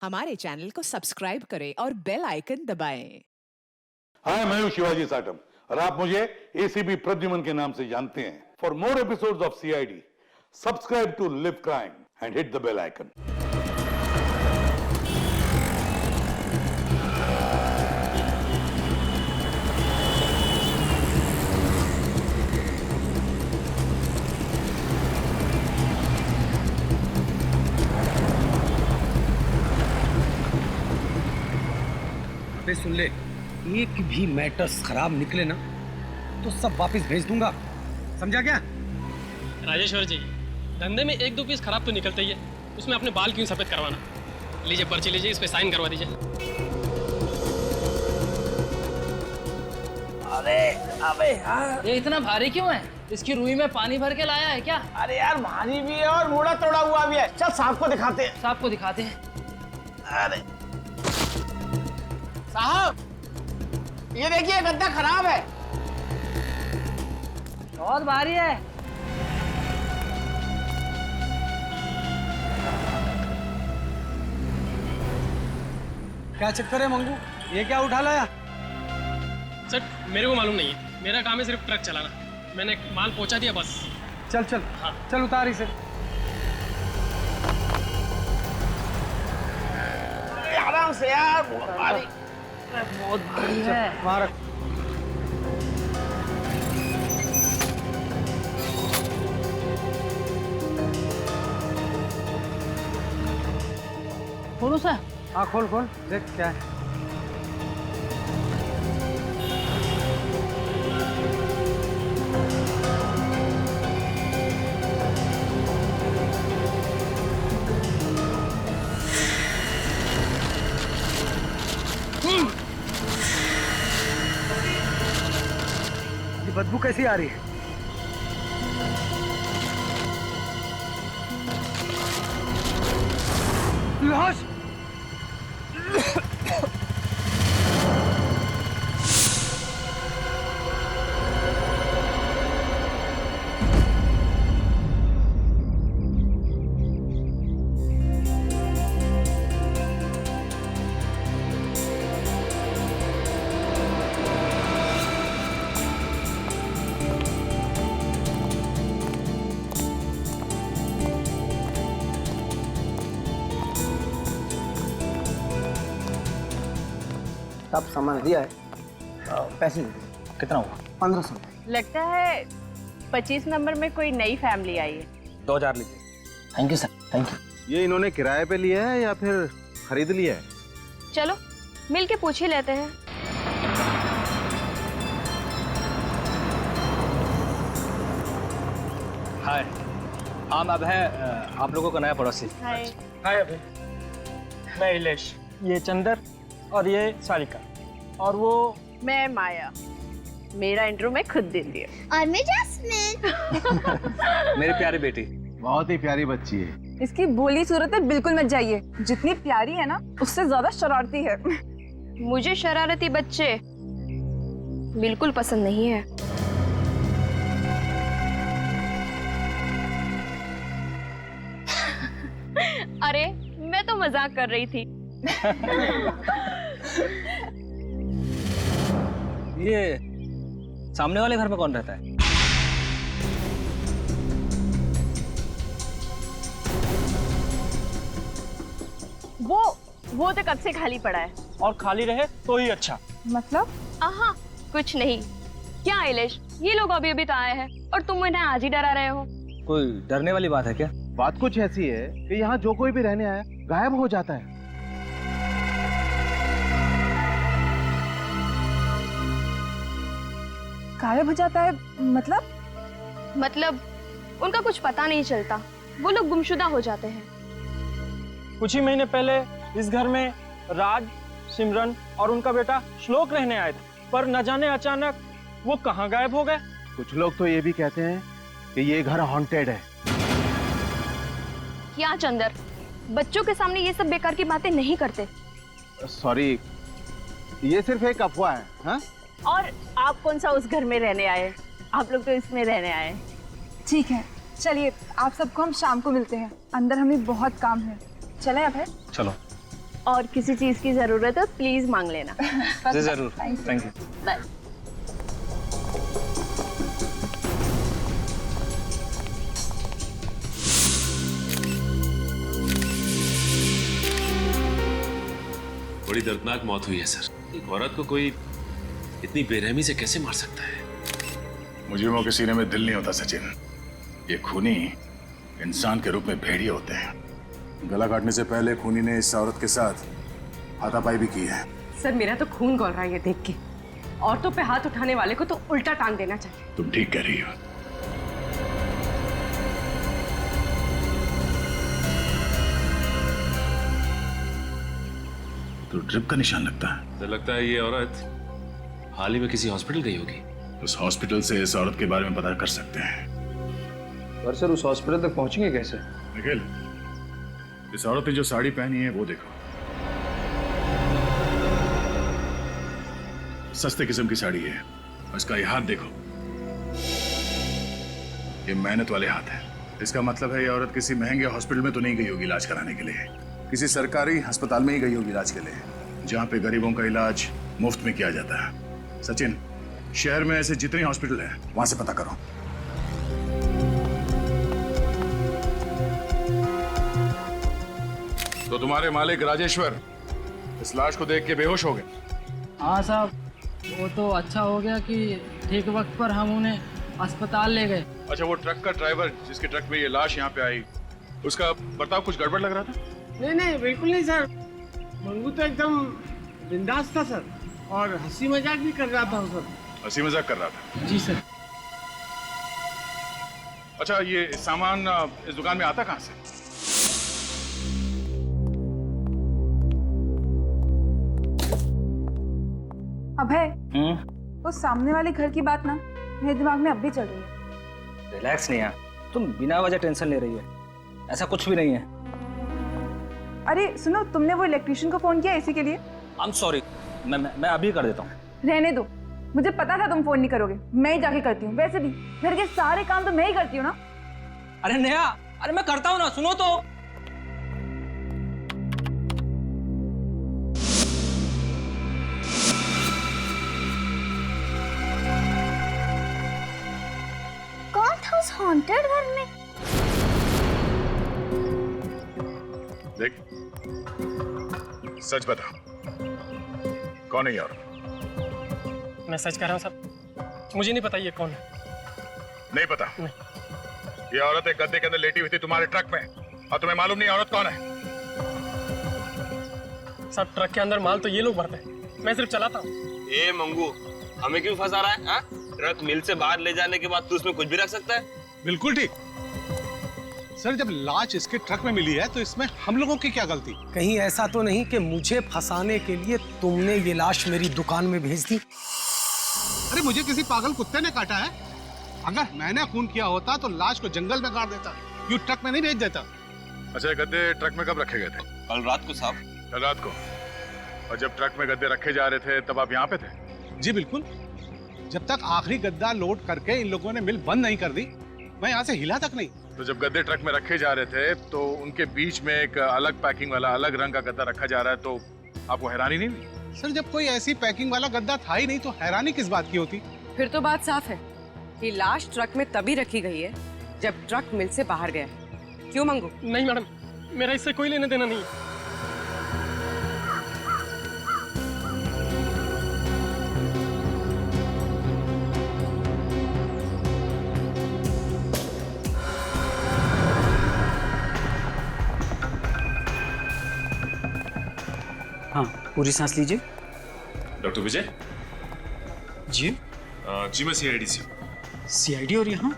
हमारे चैनल को सब्सक्राइब करें और बेल आइकन दबाएं। हाय, मैं हूं शिवाजी साटम और आप मुझे एसीपी प्रद्युमन के नाम से जानते हैं। For more episodes of CID, subscribe to live crime and hit the bell icon. अबे सुन ले, एक भी मैटर्स खराब निकले ना तो सब वापस भेज दूंगा, समझा क्या? राजेश्वर जी, धंधे में एक दो पीस खराब तो निकलते ही है, उसमें अपने बाल क्यों सफेद करवाना। लीजिए पर्ची लीजिए, इस पे साइन करवा दीजिए। अरे अबे यार, ये इतना भारी क्यों है? इसकी रुई में पानी भर के लाया है क्या? अरे यार भारी भी है और मुड़ा तोड़ा हुआ भी है। चल साहब को दिखाते हैं। साहब को दिखाते हैं। अरे साहब, ये देखिए गद्दा खराब है। बहुत भारी है। क्या चक्कर है मंगू, ये क्या उठा लाया? सर मेरे को मालूम नहीं है, मेरा काम है सिर्फ ट्रक चलाना। मैंने माल पहुंचा दिया बस। चल चल हाँ। चल उतार इसे। आराम से यार, बहुत भारी। बहुत भारी है। वहाँ रख। खोलो सर। हाँ खोल खोल, देख क्या है। ये बदबू कैसी आ रही है? लाश! सब सामान दिया है, पैसे कितना हुआ? 1500। लगता है 25 नंबर में कोई नई फैमिली आई है। 2000 लीजिए। Thank you sir, thank you. ये इन्होंने किराए पे लिया है या फिर खरीद लिया है? चलो मिल के पूछ ही लेते हैं। हाय, हम अब है आप लोगों का नया पड़ोसी। हाय। हाय अभी, मैं इलेश, ये चंदर और ये सारिका, और वो मैं माया। मेरा इंट्रो मैं खुद देती हूँ। और मैं जैस्मिन। मेरी प्यारी बेटी। बहुत ही प्यारी बच्ची है। इसकी भोली सूरतें बिल्कुल मत जाइए, जितनी प्यारी है ना उससे ज्यादा शरारती है। मुझे शरारती बच्चे बिल्कुल पसंद नहीं है। अरे मैं तो मजाक कर रही थी। ये सामने वाले घर में कौन रहता है? वो तो कब से खाली पड़ा है। और खाली रहे तो ही अच्छा। मतलब? आहा, कुछ नहीं। क्या इलेश, ये लोग अभी अभी तो आए हैं और तुम इन्हें आज ही डरा रहे हो। कोई डरने वाली बात है क्या? बात कुछ ऐसी है कि यहाँ जो कोई भी रहने आया गायब हो जाता है। गायब हो जाता है मतलब उनका कुछ पता नहीं चलता, वो लोग गुमशुदा हो जाते हैं। कुछ ही महीने पहले इस घर में राज, सिमरन और उनका बेटा श्लोक रहने आए थे, पर न जाने अचानक वो कहाँ गायब हो गए। कुछ लोग तो ये भी कहते हैं कि ये घर हॉन्टेड है। क्या चंदर, बच्चों के सामने ये सब बेकार की बातें नहीं करते। सॉरी, ये सिर्फ एक अफवाह है। हाँ? और आप कौन सा उस घर में रहने आए? आप लोग तो इसमें रहने आए। ठीक है, चलिए आप सबको हम शाम को मिलते हैं, अंदर हमें बहुत काम है। चलें अभय? चलो। और किसी चीज की जरूरत है प्लीज मांग लेना। जी जरूर, थैंक यू। बाय। बड़ी दर्दनाक मौत हुई है सर। एक औरत को कोई इतनी बेरहमी से कैसे मार सकता है? मुजरिमों के सीने में दिल नहीं होता सचिन। ये खूनी इंसान के रूप में भेड़िए होते हैं। गला काटने से पहले खूनी ने इस औरत के साथ हाथापाई भी की है। सर मेरा तो खून खौल रहा है ये देख के। औरतों पे हाथ उठाने वाले को तो उल्टा टांग देना चाहिए। तुम ठीक कह रही हो। तो ड्रिप का निशान लगता है। तो लगता है ये औरत हाल ही में किसी हॉस्पिटल गई होगी। उस हॉस्पिटल से इस औरत के बारे में पता कर सकते हैं। पर सर उस हॉस्पिटल तक पहुंचेंगे कैसे? निखिल, इस औरत ने जो साड़ी पहनी है वो देखो। सस्ते किस्म की साड़ी है। और इसका ये हाथ देखो, ये मेहनत वाले हाथ है। इसका मतलब है ये औरत किसी महंगे हॉस्पिटल में तो नहीं गई होगी इलाज कराने के लिए। किसी सरकारी अस्पताल में ही गई होगी इलाज के लिए, जहां पे गरीबों का इलाज मुफ्त में किया जाता है। सचिन, शहर में ऐसे जितने हॉस्पिटल हैं वहां से पता करो। तो तुम्हारे मालिक राजेश्वर इस लाश को देख के बेहोश हो गए? हाँ साहब, वो तो अच्छा हो गया कि ठीक वक्त पर हम उन्हें अस्पताल ले गए। अच्छा, वो ट्रक का ड्राइवर जिसके ट्रक में ये लाश यहाँ पे आई, उसका बर्ताव कुछ गड़बड़ लग रहा था? नहीं नहीं बिल्कुल नहीं सर। मंगू तो एकदम बिंदास था सर, और हंसी मजाक भी कर रहा था सर। हंसी मजाक कर रहा था? जी सर। अच्छा, ये सामान इस दुकान में आता कहाँ से? अभय, उस सामने वाले घर की बात ना मेरे दिमाग में अब भी चल रही है। रिलैक्स नेहा, तुम बिना वजह टेंशन ले रही है। ऐसा कुछ भी नहीं है। अरे सुनो, तुमने वो इलेक्ट्रिशियन को फोन किया इसी के लिए? आई एम सॉरी, मैं अभी कर देता हूँ। रहने दो, मुझे पता था तुम फोन नहीं करोगे। मैं ही जाके करती हूँ। वैसे भी घर के सारे काम तो मैं ही करती हूँ ना। अरे नेहा, अरे मैं करता हूँ ना, सुनो तो। कौन था उस हॉन्टेड घर में? देख, सच बता, कौन है यार? मैं सच कह रहा हूँ साहब, मुझे नहीं पता ये कौन है। नहीं पता? ये औरत एक गद्दे के अंदर लेटी हुई थी तुम्हारे ट्रक में, और तुम्हें मालूम नहीं औरत कौन है? साहब, ट्रक के अंदर माल तो ये लोग भरते हैं, मैं सिर्फ चलाता हूँ। ए मंगू, हमें क्यों फंसा रहा है? ट्रक मिल से बाहर ले जाने के बाद तू उसमें कुछ भी रख सकता है? बिल्कुल ठीक सर। जब लाश इसके ट्रक में मिली है तो इसमें हम लोगों की क्या गलती? कहीं ऐसा तो नहीं कि मुझे फंसाने के लिए तुमने ये लाश मेरी दुकान में भेज दी? अरे मुझे किसी पागल कुत्ते ने काटा है। अगर मैंने खून किया होता तो लाश को जंगल में गाड़ देता, यूं ट्रक में नहीं भेज देता। अच्छा, ये गद्दे ट्रक में कब रखे गए थे? कल रात को साहब। कल रात को? और जब ट्रक में गद्दे रखे जा रहे थे तब आप यहाँ पे थे? जी बिल्कुल। जब तक आखिरी गद्दा लोड करके इन लोगों ने मिल बंद नहीं कर दी, मैं यहाँ से हिला तक नहीं। तो जब गद्दे ट्रक में रखे जा रहे थे तो उनके बीच में एक अलग पैकिंग वाला अलग रंग का गद्दा रखा जा रहा है, तो आपको हैरानी नहीं हुई? सर, जब कोई ऐसी पैकिंग वाला गद्दा था ही नहीं तो हैरानी किस बात की होती? फिर तो बात साफ है कि लाश ट्रक में तभी रखी गई है जब ट्रक मिल से बाहर गया है। क्यों मंगू? नहीं मैडम, मेरा इससे कोई लेना देना नहीं है। हाँ, पूरी सांस लीजिए। डॉक्टर विजय? जी? जी मैं सीआईडी से हूँ। सीआईडी? और यहाँ?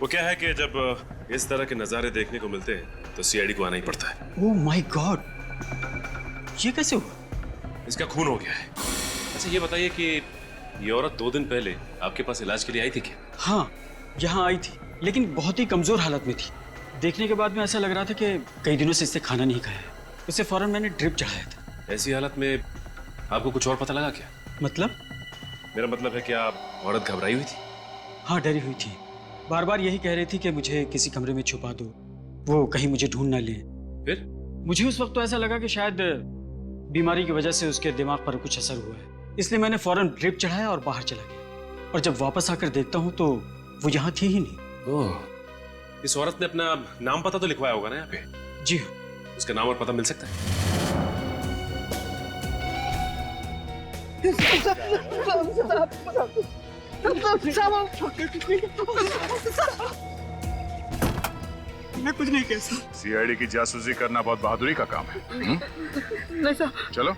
वो क्या है कि जब इस तरह के नज़ारे देखने को मिलते हैं तो सीआईडी को आना ही पड़ता है। ओह माय गॉड, ये कैसे हुआ? इसका खून हो गया है। अच्छा ये बताइए कि ये औरत 2 दिन पहले आपके पास इलाज के लिए आई थी क्या? हाँ, यहाँ आई थी, लेकिन बहुत ही कमजोर हालत में थी। देखने के बाद में ऐसा लग रहा था कि कई दिनों से इससे खाना नहीं खाया है। उसे फौरन मैंने ड्रिप चढ़ाया था। ऐसी हालत में आपको कुछ और पता लगा क्या? मतलब? मेरा मतलब है कि आप औरत घबराई हुई थी? हाँ, डरी हुई थी। बार बार यही कह रही थी कि मुझे किसी कमरे में छुपा दो, वो कहीं मुझे ढूंढ ना ले। फिर मुझे उस वक्त तो ऐसा लगा कि शायद बीमारी की वजह से उसके दिमाग पर कुछ असर हुआ है, इसलिए मैंने फौरन ड्रिप चढ़ाया और बाहर चला गया। और जब वापस आकर देखता हूँ तो वो यहाँ थी ही नहीं। ओह, इस औरत ने अपना नाम पता तो लिखवाया होगा ना यहाँ पे? जी हाँ। उसका नाम और पता मिल सकता है? मैं कुछ नहीं कह सकता। सीआईडी की जासूसी करना बहुत बहादुरी का काम है। नहीं साहब। चलो,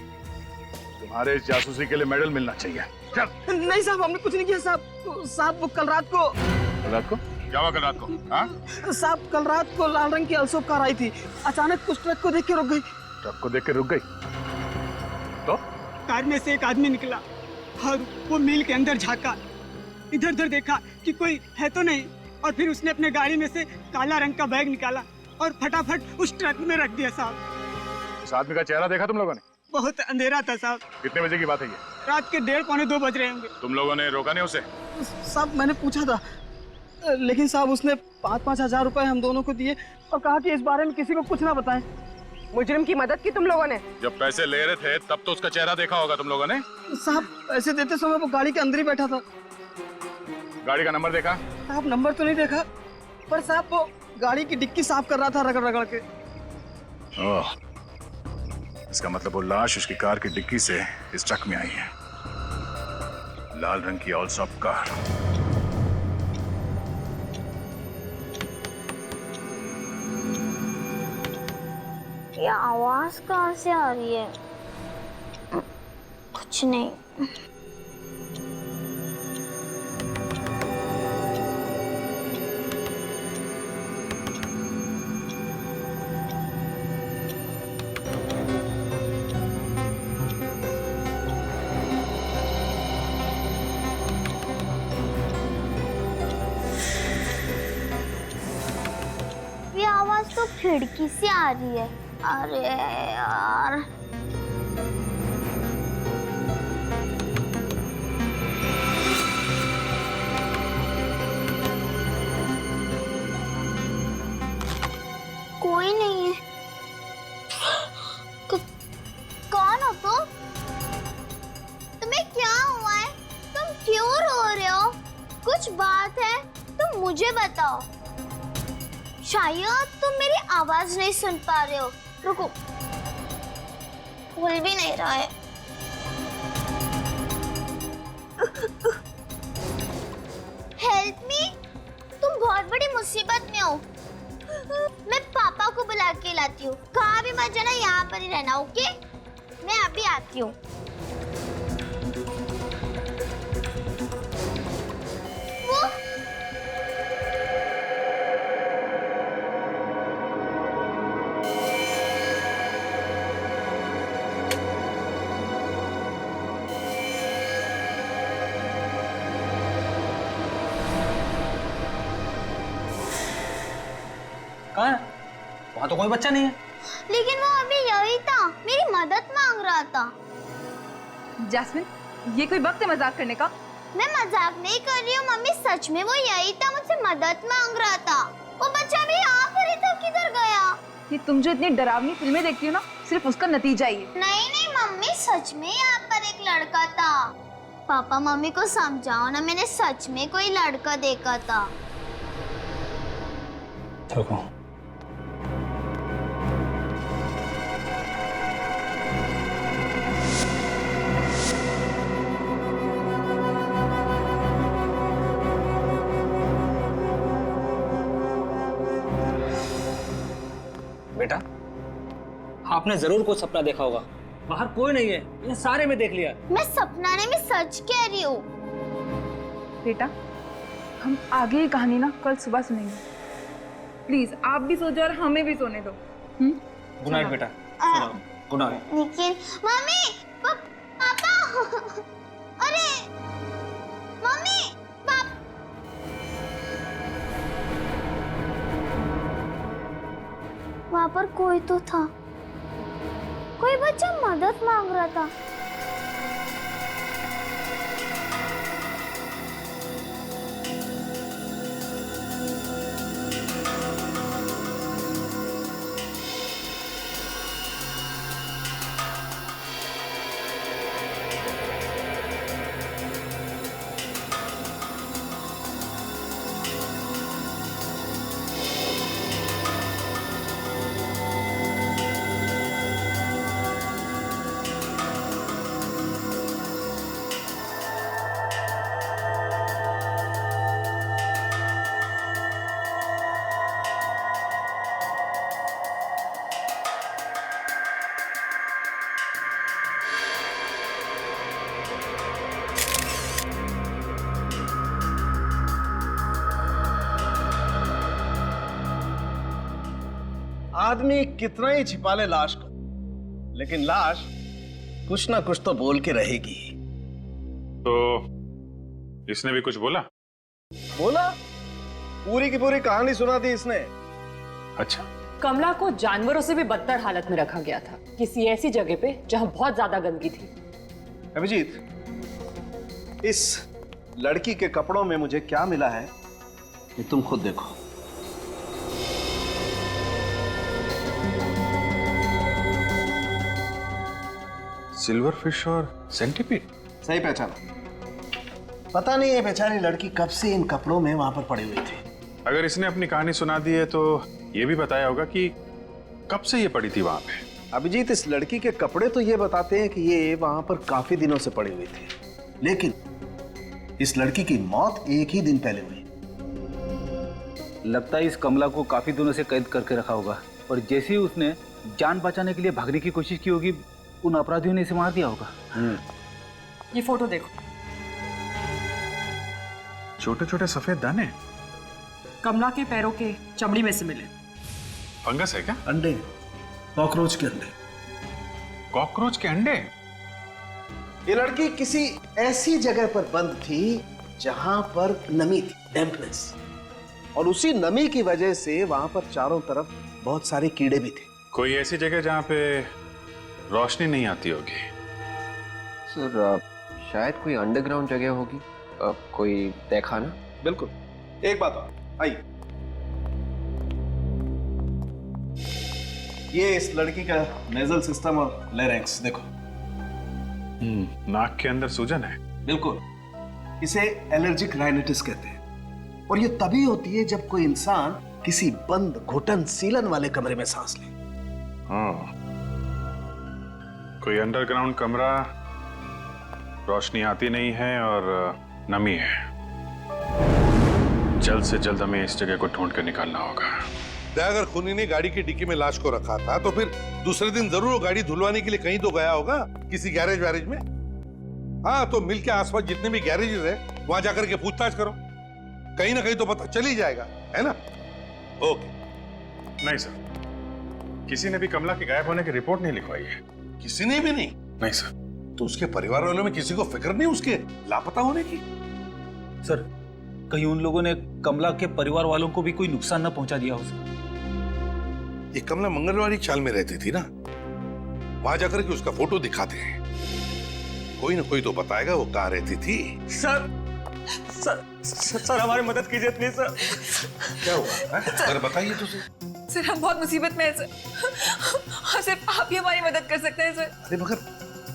तुम्हारे इस जासूसी के लिए मेडल मिलना चाहिए। चल। नहीं साहब, हमने कुछ नहीं किया साहब। साहब वो कल रात को क्या हुआ? कल रात को? हाँ? साहब कल रात को लाल रंग की अल्सो कार आई थी, अचानक उस ट्रक को देख के रुक गई। ट्रक को देख के रुक गई तो? कार में से एक आदमी निकला और वो मिल के अंदर झांका, इधर उधर देखा कि कोई है तो नहीं, और फिर उसने अपने गाड़ी में से काला रंग का बैग निकाला और फटाफट उस ट्रक में रख दिया साहब। उस आदमी का चेहरा देखा तुम लोगों ने? बहुत अंधेरा था साहब। कितने बजे की बात है ये? रात के 1:30 पौने 2 बज रहे होंगे। तुम लोगों ने रोका नहीं उसे? साहब मैंने पूछा था, लेकिन साहब उसने 5-5 हजार रुपए हम दोनों को दिए और कहा कि इस बारे में किसी को कुछ ना बताएं। मुजरिम की मदद की तुम लोगों ने? जब पैसे ले रहे थे तब तो उसका चेहरा देखा होगा तुम लोगों ने? साहब पैसे देते समय वो गाड़ी के अंदर ही बैठा था। गाड़ी का नंबर देखा? साहब नंबर तो नहीं देखा, पर साहब वो गाड़ी की डिक्की साफ कर रहा था रगड़ रगड़ के। ओह, इसका मतलब वो लाश उसकी कार की डिक्की से इस ट्रक में आई है। लाल रंग की ऑल्सॉप कार। ये आवाज कहाँ से आ रही है? कुछ नहीं। ये आवाज तो खिड़की से आ रही है। अरे यार, कोई नहीं है। कौन हो तुम? तुम्हें क्या हुआ है? तुम क्यों रो रहे हो? कुछ बात है तो मुझे बताओ। शायद तुम मेरी आवाज नहीं सुन पा रहे हो। रुको, खुल भी नहीं रहा है। हेल्प मी, तुम बहुत बड़ी मुसीबत में हो। मैं पापा को बुला के लाती हूँ। कहाँ भी मत जाना, यहाँ पर ही रहना, ओके? मैं अभी आती हूँ। कहाँ है? वहाँ तो कोई बच्चा नहीं है। लेकिन वो अभी यही था, मेरी मदद मांग रहा था। जैस्मिन, ये कोई वक्त है मजाक करने का? मैं मजाक नहीं कर रही हूँ मम्मी, सच में वो यही था, मुझसे मदद मांग रहा था। वो बच्चा भी यहाँ पर ही था, किधर गया? ये तुम जो इतनी डरावनी फिल्में देखती हो ना, सिर्फ उसका नतीजा ही है। नहीं नहीं मम्मी, सच में यहाँ पर एक लड़का था। पापा मम्मी को समझाओ ना, मैंने सच में कोई लड़का देखा था। देखो, बेटा, आपने जरूर कुछ सपना देखा होगा। बाहर कोई नहीं है, ये सारे में देख लिया। मैं सपना नहीं, मैं सच कह रही हूँ। बेटा, हम आगे की कहानी ना कल सुबह सुनेंगे। प्लीज आप भी सो जाओ और हमें भी सोने दो। गुड नाइट बेटा। Good night. लेकिन मम्मी, पापा, अरे मम्मी, वहाँ पर कोई तो था, कोई बच्चा मदद मांग रहा था। आदमी कितना ही छिपा ले लाश को, लेकिन लाश कुछ ना कुछ तो बोल के रहेगी। तो इसने भी कुछ बोला? बोला, पूरी की पूरी कहानी सुना दी इसने। अच्छा। कमला को जानवरों से भी बदतर हालत में रखा गया था, किसी ऐसी जगह पे जहां बहुत ज्यादा गंदगी थी। अभिजीत, इस लड़की के कपड़ों में मुझे क्या मिला है ये तुम खुद देखो। सिल्वर फिश और सेंटीपीड। सही पहचाना। पता नहीं ये बेचारी लड़की कब से इन कपड़ों में वहां पर पड़ी हुई थी। अगर इसने अपनी कहानी सुना दी है तो ये भी बताया होगा कि कब से ये पड़ी थी वहां पे। अभिजीत, इस लड़की के कपड़े तो ये बताते हैं कि ये वहां पर काफी दिनों से पड़ी हुई थी, लेकिन इस लड़की की मौत एक ही दिन पहले हुई। लगता है इस कमला को काफी दिनों से कैद करके रखा होगा, और जैसे ही उसने जान बचाने के लिए भागने की कोशिश की होगी, उन अपराधियों ने इसे मार दिया होगा। ये फोटो देखो। छोटे छोटे सफेद दाने कमला के पैरों के चमड़ी में से मिले। फंगस है क्या? अंडे, कॉकरोच के अंडे। कॉकरोच के अंडे? ये लड़की किसी ऐसी जगह पर बंद थी जहां पर नमी थी, डैम्पनेस, और उसी नमी की वजह से वहां पर चारों तरफ बहुत सारे कीड़े भी थे। कोई ऐसी जगह जहां पे रोशनी नहीं आती होगी। सर, शायद कोई अंडरग्राउंड जगह होगी, कोई देखा ना? बिल्कुल। एक बात और, आइए, ये इस लड़की का नेजल सिस्टम और लेरेंक्स देखो। नाक के अंदर सूजन है। बिल्कुल, इसे एलर्जिक राइनाइटिस कहते हैं, और ये तभी होती है जब कोई इंसान किसी बंद, घुटन, सीलन वाले कमरे में सांस ले। हाँ, कोई अंडरग्राउंड कमरा, रोशनी आती नहीं है और नमी है। जल्द से जल्द हमें इस जगह को ढूंढ कर निकालना होगा। अगर खूनी ने गाड़ी की डिक्की में लाश को रखा था तो फिर दूसरे दिन जरूर वो गाड़ी धुलवाने के लिए कहीं तो गया होगा, किसी गैरेज वैरेज में। हाँ, तो मिल के आसपास जितने भी गैरेजेस है वहां जाकर के पूछताछ करो, कहीं ना कहीं तो पता चल ही जाएगा, है ना? ओके। नहीं सर, किसी ने भी कमला के गायब होने की रिपोर्ट नहीं लिखवाई है। किसी ने भी नहीं? नहीं सर। तो उसके परिवार वालों में किसी को फिक्र नहीं उसके लापता होने की? सर, कहीं उन लोगों ने कमला के परिवार वालों को भी कोई नुकसान न पहुंचा दिया हो सर? ये कमला मंगलवारी चाल में रहती थी ना, वहां जाकर के उसका फोटो दिखाते हैं, कोई ना कोई तो बताएगा वो कहाँ रहती थी। सर सर सर, हमारी मदद कीजिए प्लीज सर। क्या हुआ? अगर बताइए तो सर, हम बहुत मुसीबत में हैं सर, और सिर्फ आप ही हमारी मदद कर सकते हैं सर। अरे मगर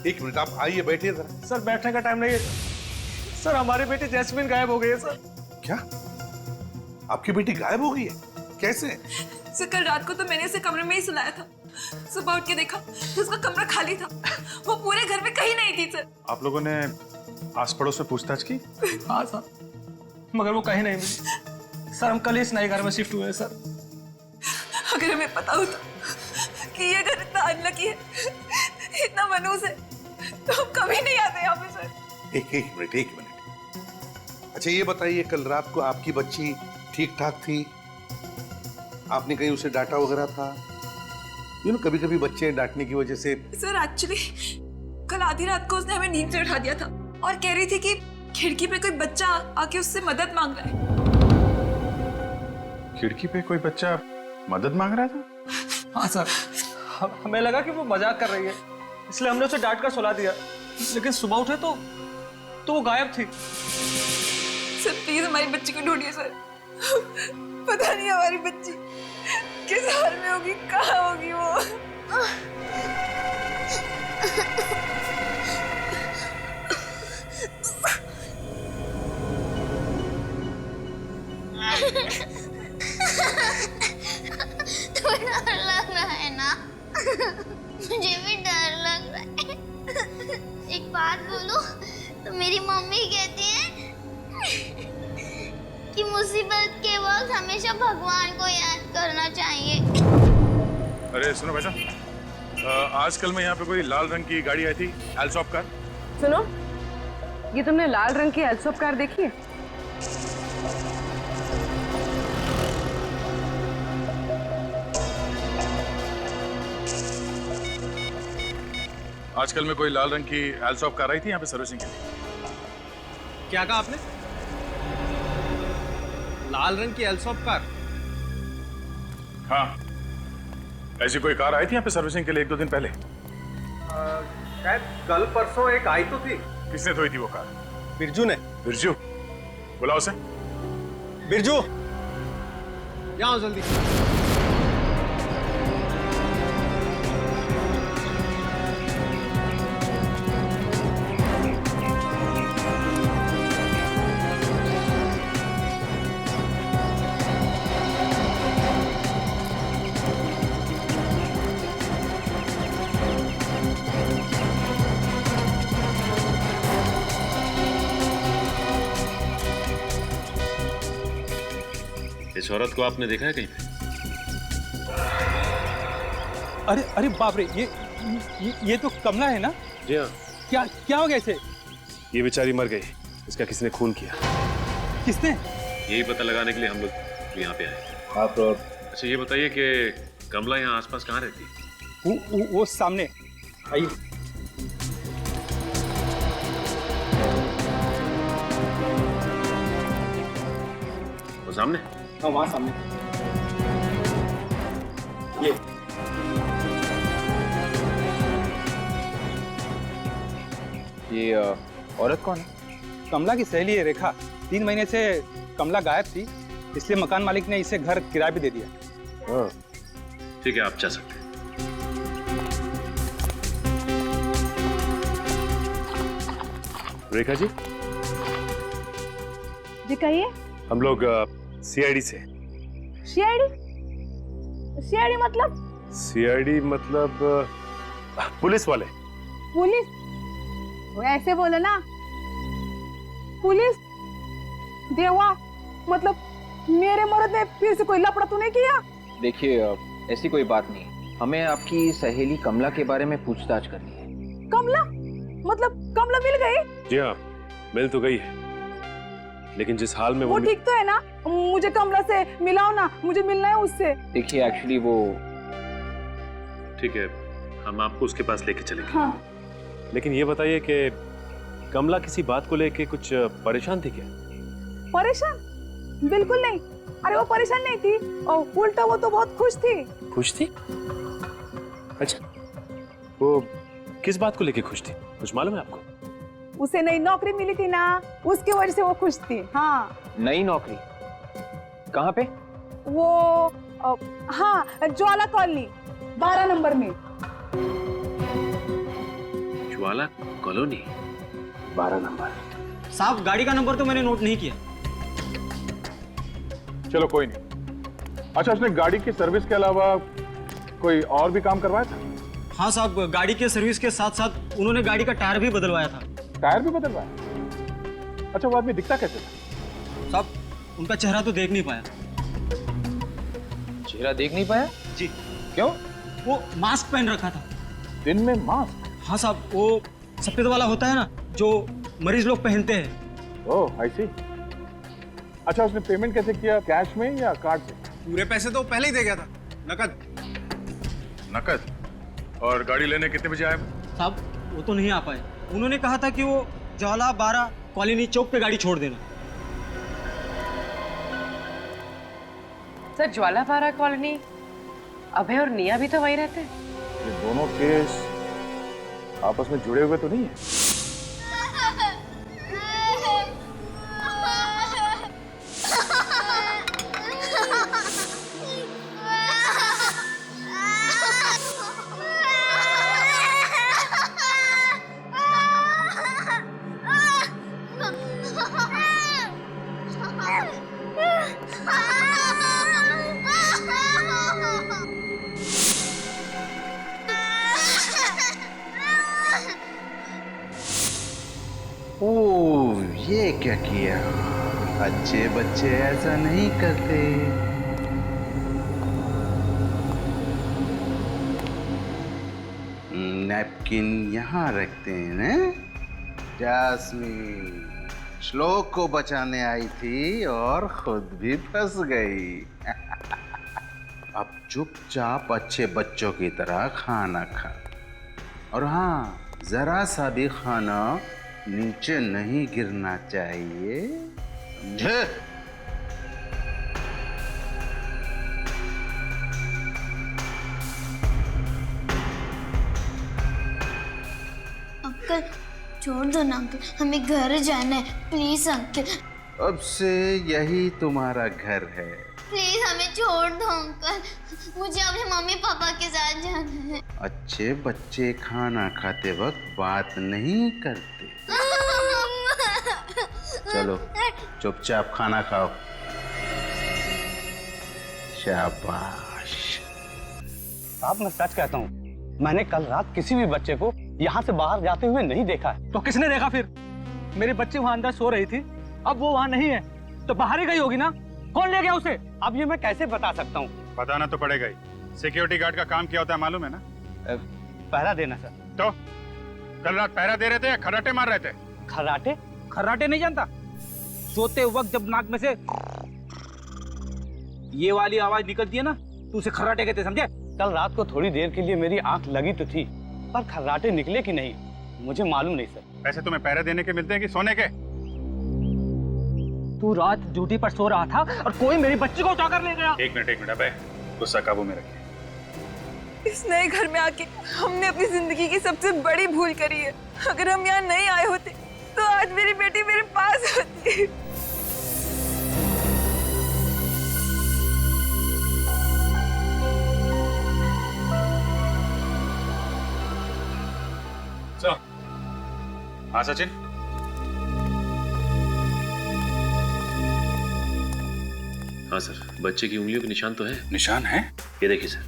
एक मिनट, आप आइए, बैठिए जरा। सर, बैठने का टाइम नहीं है सर, हमारी बेटी जैस्मिन गायब हो गई है सर। क्या? आपकी बेटी गायब हो गई है? कैसे? सर, कल रात को तो मैंने उसे कमरे में ही सुलाया था, सुबह उठ के देखा तो उसका कमरा खाली था, वो पूरे घर में कहीं नहीं थी सर। आप लोगों ने आस पड़ोस में पूछताछ की? हाँ सर, मगर वो कहीं नहीं मिली सर। हम कल ही इस नए घर में शिफ्ट हुए सर। अगर हमें पता होता कि ये घर इतना अनलकी है, इतना मनूस है, तो हम कभी नहीं आते यहाँ पे सर। एक मिनट। अच्छा ये बताइए, कल रात को आपकी बच्ची ठीक ठाक थी? आपने कहीं उसे डांटा वगैरह था? कभी कभी बच्चे डांटने की वजह से। सर, एक्चुअली कल आधी रात को उसने हमें नींद से उठा दिया था और कह रही थी कि खिड़की पे कोई बच्चा आके उससे मदद मांग रहा है। खिड़की पे कोई बच्चा मदद मांग रहा था? हाँ सर, हमें लगा कि वो मजाक कर रही है, इसलिए हमने उसे डांट कर सुला दिया, लेकिन सुबह उठे तो वो गायब थी। सर, प्लीज हमारी बच्ची को ढूंढिए सर। पता नहीं हमारी बच्ची किस हाल में होगी, कहाँ होगी वो। तुम्हें डर लग रहा है ना? मुझे भी डर लग रहा है। एक बात बोलूं तो मेरी मम्मी कहती है कि मुसीबत के वक्त हमेशा भगवान को याद करना चाहिए। अरे सुनो बेटा, आजकल में यहाँ पे कोई लाल रंग की गाड़ी आई थी, एल्सॉप कार। सुनो, ये तुमने लाल रंग की एल्सॉप कार देखी है? आजकल में कोई लाल रंग की एल्सॉप कार आई थी यहाँ पे सर्विसिंग के लिए। क्या कहा आपने? लाल रंग की एल्सॉप कार? हाँ, ऐसी कोई कार आई थी यहाँ पे सर्विसिंग के लिए 1-2 दिन पहले? शायद कल परसों एक आई तो थी। किसने धोई थी वो कार? बिरजू ने। बिरजू? बुलाओ उसे। बिरजू, यहाँ आओ जल्दी। इस औरत को आपने देखा है कहीं पे? अरे अरे बाप रे, ये तो कमला है ना? जी हाँ। क्या क्या हो गया इसे? ये बेचारी मर गई, इसका किसी ने खून किया। किसने? यही पता लगाने के लिए हम लोग यहाँ पे आए। आप अच्छा ये बताइए कि कमला यहाँ आसपास कहाँ रहती है? वो सामने आइए। वो सामने? हाँ वहाँ सामने। ये औरत कौन है? कमला की सहेली है रेखा। 3 महीने से कमला गायब थी, इसलिए मकान मालिक ने इसे घर किराए पे दे दिया। हाँ ठीक है, आप जा सकते हैं। रेखा जी? जी कहिए। हम लोग सीआईडी से। सीआईडी? सीआईडी मतलब? सीआईडी मतलब पुलिस वाले। पुलिस? वो ऐसे बोले ना, पुलिस देवा, मतलब मेरे मर्द ने फिर से कोई लफड़ा तो नहीं किया? देखिए ऐसी कोई बात नहीं, हमें आपकी सहेली कमला के बारे में पूछताछ करनी है। कमला? मतलब कमला मिल गई? जी हाँ, मिल तो गई है, लेकिन जिस हाल में वो ठीक तो है ना? मुझे कमला से मिलाओ ना, मुझे मिलना है उससे। देखिए एक्चुअली वो ठीक है, हम आपको उसके पास लेके चलेंगे। हाँ। लेकिन ये बताइए कि कमला किसी बात को लेके कुछ परेशान थी क्या? परेशान? बिल्कुल नहीं। अरे वो परेशान नहीं थी, और उल्टा वो तो बहुत खुश थी। खुश थी? अच्छा, वो किस बात को लेके खुश थी, कुछ मालूम है आपको? उसे नई नौकरी मिली थी ना, उसके वजह से वो खुश थी। हाँ। नई नौकरी? कहाँ पे? वो हाँ, ज्वाला कॉलोनी 12 नंबर में। ज्वाला कॉलोनी 12 नंबर। साहब गाड़ी का नंबर तो मैंने नोट नहीं किया। चलो कोई नहीं। अच्छा, उसने गाड़ी की सर्विस के अलावा कोई और भी काम करवाया था? हाँ साहब, गाड़ी के सर्विस के साथ साथ उन्होंने गाड़ी का टायर भी बदलवाया था। टायर भी बदलवाया? अच्छा, वो आदमी दिखता कैसे था? साहब उनका चेहरा तो देख नहीं पाया। चेहरा देख नहीं पाया? जी। क्यों? वो मास्क पहन रखा था। दिन में मास्क? हाँ साहब, वो सफेद वाला होता है ना जो मरीज लोग पहनते हैं। ओह आई सी। अच्छा, उसने पेमेंट कैसे किया, कैश में या कार्ड से? पूरे पैसे तो पहले ही दे गया था, नकद। नकद? और गाड़ी लेने कितने बजे आया? साहब वो तो नहीं आ पाए, उन्होंने कहा था कि वो ज्वाला 12 कॉलोनी चौक पे गाड़ी छोड़ देना। सर ज्वाला 12 कॉलोनी अभय और निया भी तो वहीं रहते हैं। ये दोनों केस आपस में जुड़े हुए तो नहीं है? ओह, ये क्या किया? अच्छे बच्चे ऐसा नहीं करते। नैपकिन यहाँ रखते हैं ना? जास्मीन श्लोक को बचाने आई थी और खुद भी फंस गई। अब चुपचाप अच्छे बच्चों की तरह खाना खा। और हाँ, जरा सा भी खाना नीचे नहीं गिरना चाहिए, समझे? अंकल छोड़ दो ना अंकल, हमें घर जाना है, प्लीज अंकल। अब से यही तुम्हारा घर है। प्लीज हमें छोड़ दो अंकल, मुझे अपने मम्मी पापा के साथ जाना है। अच्छे बच्चे खाना खाते वक्त बात नहीं करते। चलो चुपचाप खाना खाओ। शाबाश। साहब मैं सच कहता हूँ, मैंने कल रात किसी भी बच्चे को यहाँ से बाहर जाते हुए नहीं देखा है। तो किसने देखा फिर? मेरी बच्ची वहाँ अंदर सो रही थी, अब वो वहाँ नहीं है तो बाहर ही गई होगी ना। कौन ले गया उसे? अब ये मैं कैसे बता सकता हूँ? बताना तो पड़ेगा ही। सिक्योरिटी गार्ड का काम क्या होता है मालूम है ना? पहरा देना सर। तो कल रात पहरा दे रहे थे या खर्राटे मार रहे थे? खर्राटे? खर्राटे नहीं जानता। सोते वक्त जब नाक में से ये वाली आवाज निकलती है ना, तो उसे खर्राटे कहते, समझे? कल रात को थोड़ी देर के लिए मेरी आंख लगी तो थी, पर खर्राटे निकले कि नहीं मुझे मालूम नहीं सर। पैसे तुम्हें पहरा देने के मिलते हैं कि सोने के? तू रात ड्यूटी पर सो रहा था और कोई मेरी बच्ची को उठाकर ले गया। एक मिनट अबे, गुस्सा काबू में रखिए। इस नए घर में आके हमने अपनी जिंदगी की सबसे बड़ी भूल करी है। अगर हम यहाँ नहीं आए होते तो आज मेरी बेटी मेरे पास होती। हाँ सचिन, हाँ सर, बच्चे की उंगलियों के निशान तो है। निशान है? ये देखिए सर।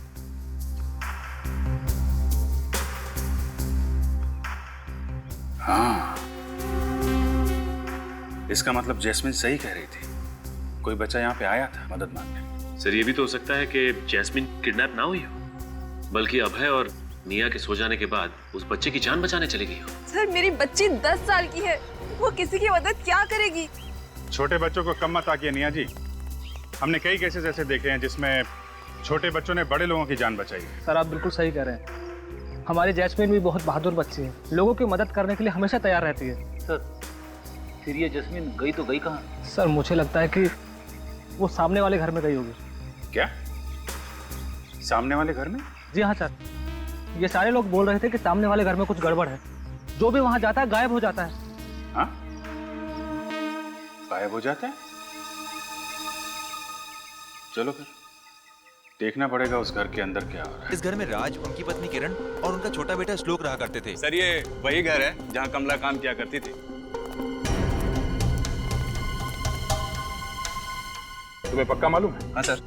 हाँ, इसका मतलब जैस्मिन सही कह रही थी, कोई बच्चा यहाँ पे आया था मदद मांगने। सर ये भी तो हो सकता है कि जैस्मिन किडनैप ना हुई हो, बल्कि अभय और निया के सो जाने के बाद उस बच्चे की जान बचाने चली गई हो। सर मेरी बच्ची 10 साल की है, वो किसी की मदद क्या करेगी? छोटे बच्चों को कम मत आकिए निया जी। हमने कई केसेस ऐसे देखे हैं जिसमें छोटे बच्चों ने बड़े लोगों की जान बचाई है। सर आप बिल्कुल सही कह रहे हैं। हमारी जैस्मिन भी बहुत बहादुर बच्ची है, लोगों की मदद करने के लिए हमेशा तैयार रहती है। सर फिर ये जैस्मिन गई तो गई कहाँ? सर मुझे लगता है कि वो सामने वाले घर में गई होगी। क्या? सामने वाले घर में? जी हाँ सर, ये सारे लोग बोल रहे थे कि सामने वाले घर में कुछ गड़बड़ है। जो भी वहां जाता है गायब हो जाता है। हाँ? गायब हो जाता है? चलो फिर देखना पड़ेगा उस घर के अंदर क्या हो रहा है। इस घर में राज, उनकी पत्नी किरण और उनका छोटा बेटा श्लोक रहा करते थे। सर ये वही घर है जहाँ कमला काम किया करती थी। तुम्हें पक्का मालूम है? हाँ सर।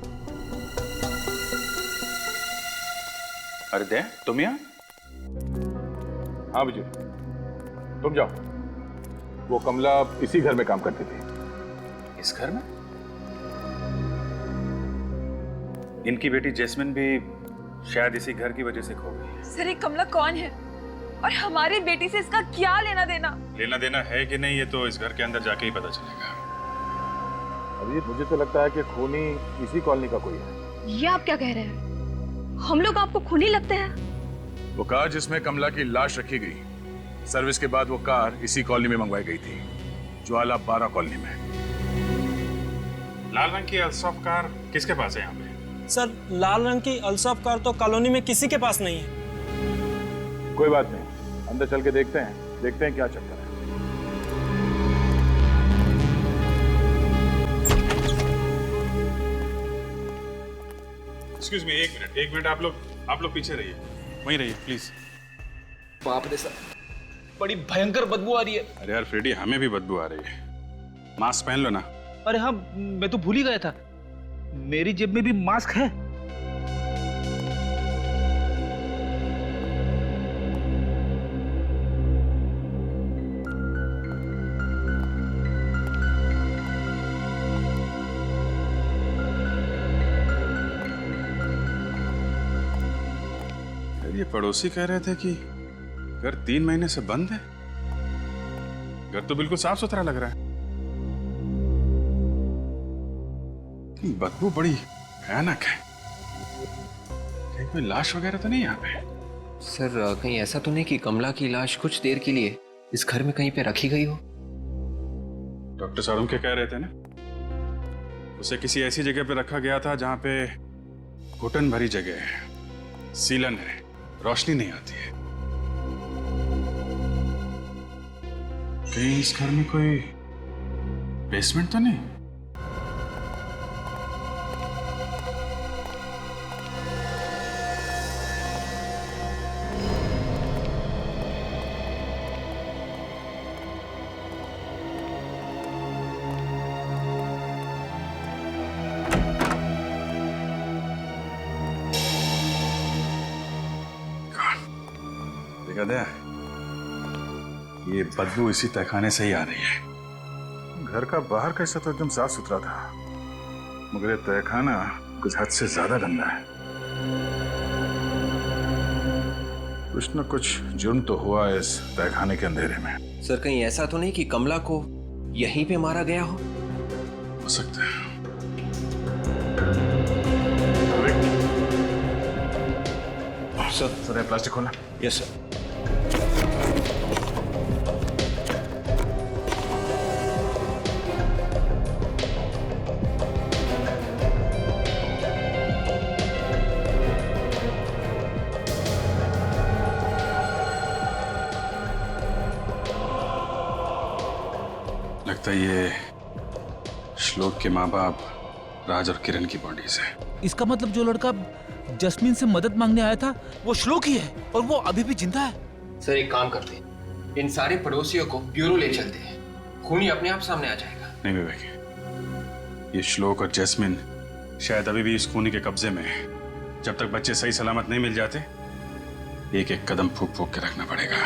अरे दे, तुम यहाँ? हाँ बुजुर्ग, तुम जाओ। वो कमला इसी घर में काम करती थी। इस घर में? इनकी बेटी जैस्मिन भी शायद इसी घर की वजह से खो गई। सर ये कमला कौन है और हमारी बेटी से इसका क्या लेना देना? लेना देना है कि नहीं ये तो इस घर के अंदर जाके ही पता चलेगा। अभी मुझे तो लगता है कि खूनी इसी कॉलोनी का कोई है। ये आप क्या कह रहे हैं? हम लोग आपको खूनी लगते हैं? वो कार जिसमें कमला की लाश रखी गई, सर्विस के बाद वो कार इसी कॉलोनी में मंगवाई गई थी, ज्वाला 12 कॉलोनी में। लाल रंग की अल्सॉफ कार किसके पास है यहाँ पे? सर लाल रंग की अल्सॉफ कार तो कॉलोनी में किसी के पास नहीं है। कोई बात नहीं, अंदर चल के देखते हैं क्या चक्कर है। एक्सक्यूज मी, एक मिनट आप लोग पीछे रहिए, वहीं रहिए प्लीज। बाप रे सर, बड़ी भयंकर बदबू आ रही है। अरे यार फ्रेडी, हमें भी बदबू आ रही है। मास्क पहन लो ना। अरे हाँ, मैं तो भूल ही गया था, मेरी जेब में भी मास्क है। ये पड़ोसी कह रहे थे कि घर 3 महीने से बंद है। घर तो बिल्कुल साफ सुथरा लग रहा है, बदबू बड़ी भयानक है। कहीं कोई लाश वगैरह तो नहीं यहाँ पे? सर कहीं ऐसा तो नहीं कि कमला की लाश कुछ देर के लिए इस घर में कहीं पे रखी गई हो? डॉक्टर सारुण के कह रहे थे ना, उसे किसी ऐसी जगह पे रखा गया था जहां पे घुटन भरी जगह है, सीलन है, रोशनी नहीं आती है। कहीं इस घर में कोई बेसमेंट तो नहीं? देखा दया, ये बदबू इसी तहखाने से ही आ रही है। घर का बाहर कैसा तो एकदम साफ सुथरा था, मगर ये तहखाना कुछ हद से ज्यादा गंदा है। कुछ न कुछ जुर्म तो हुआ है इस तहखाने के अंधेरे में। सर कहीं ऐसा तो नहीं कि कमला को यहीं पे मारा गया हो सकता है। सर प्लास्टिक खोलना। Yes sir. लगता है ये श्लोक के माँ बाप राज और किरण की बॉडीज है। इसका मतलब जो लड़का जस्मीन से मदद मांगने आया था वो श्लोक ही है और वो अभी भी जिंदा है। सर एक काम करते हैं, इन सारे पड़ोसियों को ब्यूरो ले चलते हैं, खूनी अपने आप सामने आ जाएगा। नहीं विवेक, ये श्लोक और जैस्मिन शायद अभी भी इस खूनी के कब्जे में है। जब तक बच्चे सही सलामत नहीं मिल जाते, एक एक कदम फूक फूक के रखना पड़ेगा।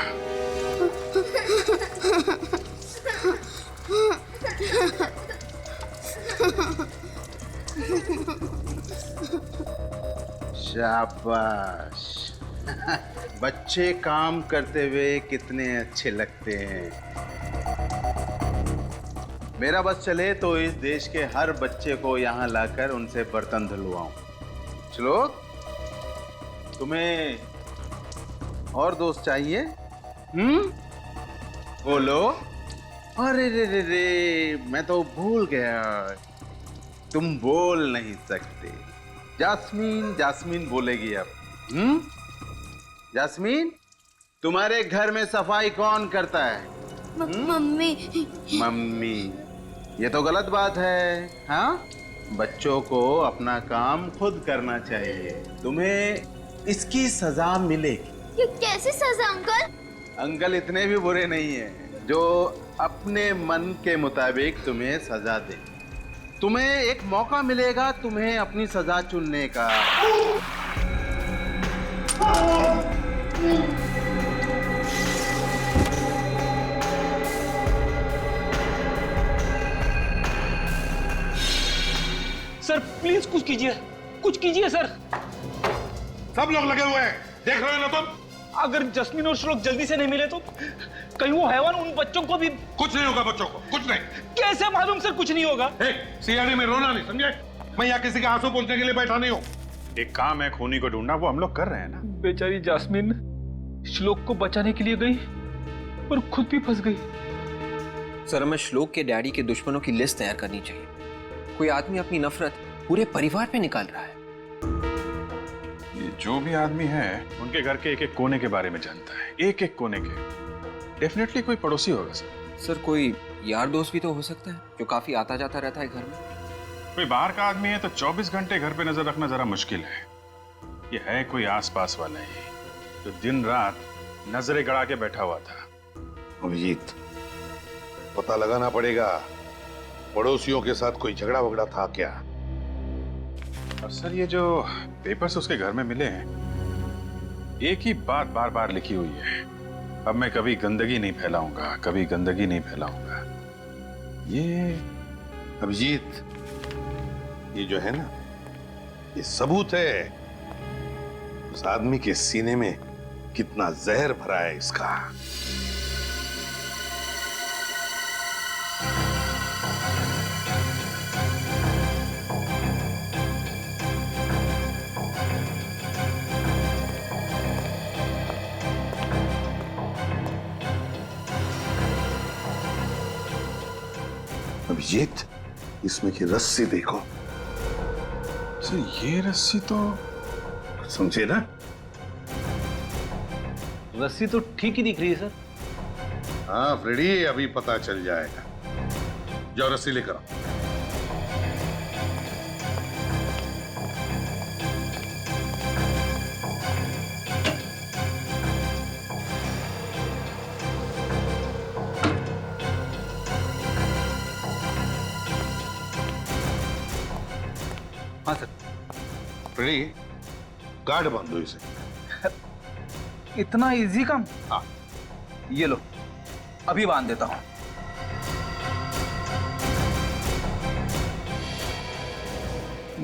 शाबाश। बच्चे काम करते हुए कितने अच्छे लगते हैं। मेरा बस चले तो इस देश के हर बच्चे को यहाँ लाकर उनसे बर्तन धुलवाऊं। चलो, तुम्हें और दोस्त चाहिए? बोलो। अरे रे रे रे, मैं तो भूल गया, तुम बोल नहीं सकते। जास्मीन, जास्मीन बोलेगी अब। जास्मीन, तुम्हारे घर में सफाई कौन करता है? मम्मी। मम्मी, ये तो गलत बात है। हाँ, बच्चों को अपना काम खुद करना चाहिए। तुम्हें इसकी सजा मिलेगी। ये कैसी सजा अंकल? अंकल इतने भी बुरे नहीं हैं जो अपने मन के मुताबिक तुम्हें सजा दे। तुम्हें एक मौका मिलेगा तुम्हें अपनी सजा चुनने का। सर प्लीज कुछ कीजिए, कुछ कीजिए सर। सब लोग लगे हुए हैं, देख रहे हो ना तुम? अगर जस्मीन और श्लोक जल्दी से नहीं मिले तो कहीं वो हैवान उन बच्चों को भी। कुछ नहीं होगा बच्चों को, कुछ नहीं। कैसे मालूम सर कुछ नहीं होगा? सीआईडी में रोना नहीं, समझे? मैं यहाँ किसी के आंसू पोंछने के लिए बैठा नहीं हूँ। एक काम है खूनी को ढूंढना, वो हम लोग कर रहे हैं ना। बेचारी जास्मीन श्लोक को बचाने के लिए गई और खुद भी फंस गई। सर हमें श्लोक के डैडी के दुश्मनों की लिस्ट तैयार करनी चाहिए। कोई आदमी अपनी नफरत पूरे परिवार पे निकाल रहा है। ये जो भी आदमी है उनके घर के एक एक कोने के बारे में जानता है, एक एक कोने के। डेफिनेटली कोई पड़ोसी होगा सर। सर कोई यार दोस्त भी तो हो सकता है जो काफी आता जाता रहता है घर में। कोई बाहर का आदमी है तो 24 घंटे घर पे नजर रखना जरा मुश्किल है। ये है कोई आसपास वाला ही जो दिन रात नजरें गड़ा के बैठा हुआ था। अभिजीत, पता लगाना पड़ेगा पड़ोसियों के साथ कोई झगड़ा वगड़ा था क्या? और सर ये जो पेपर्स उसके घर में मिले हैं, एक ही बात बार बार लिखी हुई है, अब मैं कभी गंदगी नहीं फैलाऊंगा, कभी गंदगी नहीं फैलाऊंगा। ये अभिजीत, ये जो है ना, ये सबूत है उस आदमी के सीने में कितना जहर भरा है इसका। अभिजीत, इसमें की रस्सी देखो। सर ये रस्सी तो समझे ना? रस्सी तो ठीक ही दिख रही है सर। हाँ फ्रेडी, अभी पता चल जाएगा। जाओ रस्सी लेकर आओ। हाँ सर। फ्रेडी, गार्ड बांध दो इसे। इतना इजी काम? हाँ। ये लो, अभी बांध देता हूं।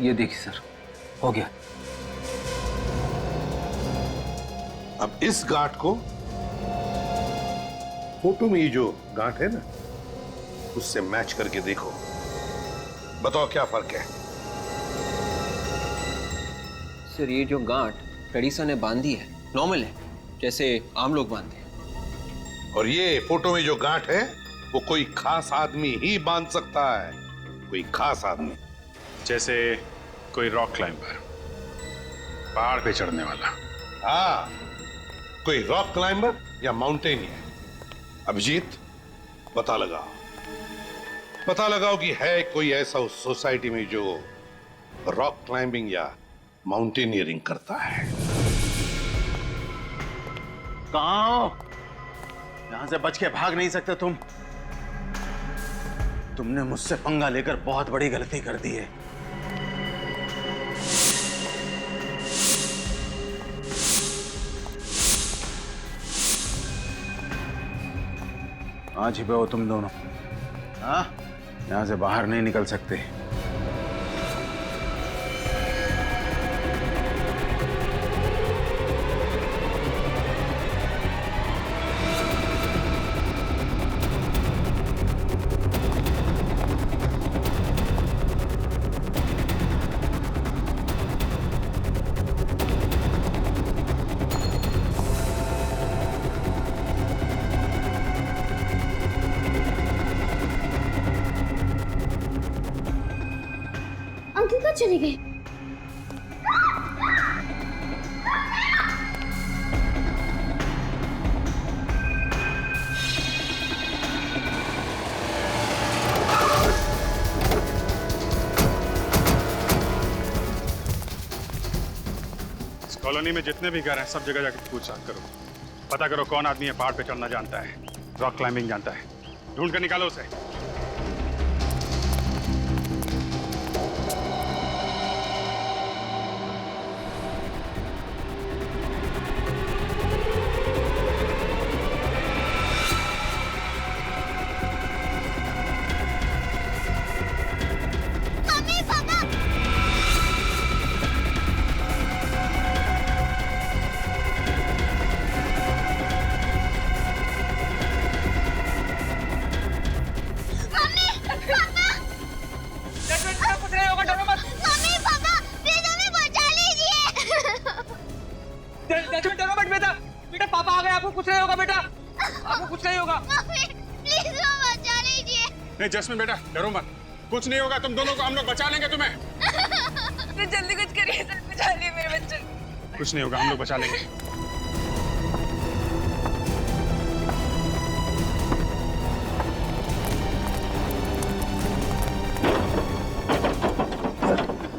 ये देखिए सर, हो गया। अब इस गांठ को फोटो में ये जो गांठ है ना, उससे मैच करके देखो। बताओ क्या फर्क है? सर ये जो गांठ फ्रेडी सर ने बांधी है नॉर्मल है, जैसे आम लोग बांधते हैं। और ये फोटो में जो गांठ है वो कोई खास आदमी ही बांध सकता है। कोई खास आदमी, जैसे कोई रॉक क्लाइंबर, पहाड़ पे चढ़ने वाला। हाँ, कोई रॉक क्लाइंबर या माउंटेनियर। अभिजीत, पता लगाओ कि है कोई ऐसा उस सोसाइटी में जो रॉक क्लाइंबिंग या माउंटेनियरिंग करता है। कहां हो? यहां से बच के भाग नहीं सकते तुम। तुमने मुझसे पंगा लेकर बहुत बड़ी गलती कर दी है। आज ही हो तुम दोनों। हाँ? यहां से बाहर नहीं निकल सकते। अंकल कहाँ चले गए? इस कॉलोनी में जितने भी घर हैं सब जगह जाकर पूछताछ करो। पता करो कौन आदमी है पहाड़ पे चढ़ना जानता है, रॉक क्लाइंबिंग जानता है। ढूंढ कर निकालो उसे। बेटा पापा आ गए, आपको कुछ नहीं होगा बेटा, आपको कुछ नहीं होगा। प्लीज बचा लीजिए। नहीं जैस्मिन बेटा डरो मत, कुछ नहीं होगा। तुम दोनों को हम लोग बचा लेंगे तुम्हें। तो जल्दी कुछ करिए सर, बचा लिए मेरे बच्चे। कुछ नहीं होगा, हम लोग बचा लेंगे।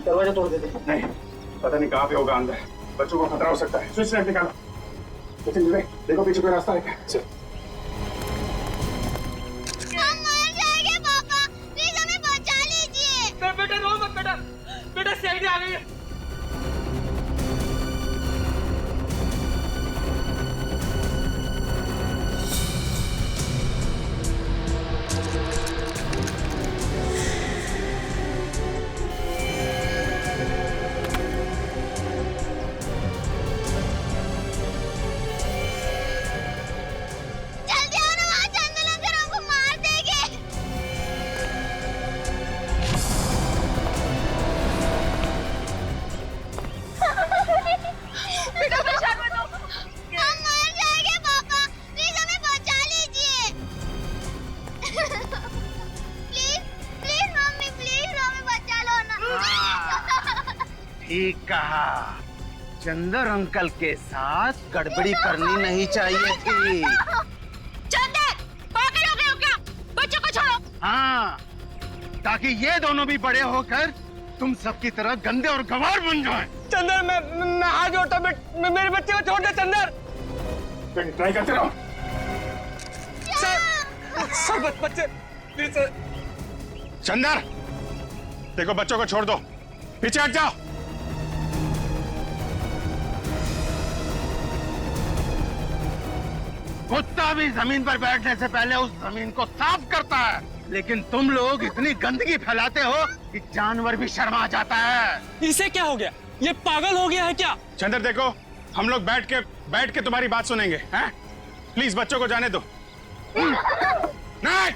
दरवाजा तोड़ देते। नहीं, पता नहीं कहाँ पे होगा अंदर। बच्चों को खतरा हो सकता है। स्विच लाइट निकालो। देखो पीछे कोई रास्ता है क्या? हम मर जाएंगे पापा, प्लीज हमें बचा लीजिए। बेटा रो मत बेटा, बेटा सीआईडी आ गई है। ठीक कहा। चंदर अंकल के साथ गड़बड़ी करनी नहीं चाहिए थी। चंदर, पागल हो गए हो क्या? बच्चों को छोड़ो। हाँ, ताकि ये दोनों भी बड़े होकर तुम सबकी तरह गंदे और गंवार बन जाएं। चंदर, मैं हाथ जोड़ता हूं, मेरे बच्चे को छोड़ दे चंदर। ट्राई करते रहो। सर बच्चे प्लीज सर। चंदर, देखो बच्चों को छोड़ दो, पीछे हट जाओ। कुत्ता भी जमीन पर बैठने से पहले उस जमीन को साफ करता है, लेकिन तुम लोग इतनी गंदगी फैलाते हो कि जानवर भी शर्मा जाता है। इसे क्या हो गया? ये पागल हो गया है क्या? चंदर देखो, हम लोग बैठ के तुम्हारी बात सुनेंगे, हैं? प्लीज बच्चों को जाने दो। नहीं।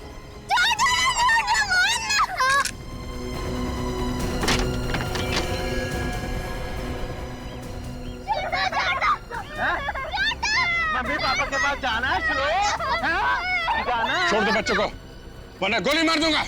मम्मी पापा के पास जाना है श्लोक? जाना है? छोड़ दो बच्चों को, वरना गोली मार दूंगा।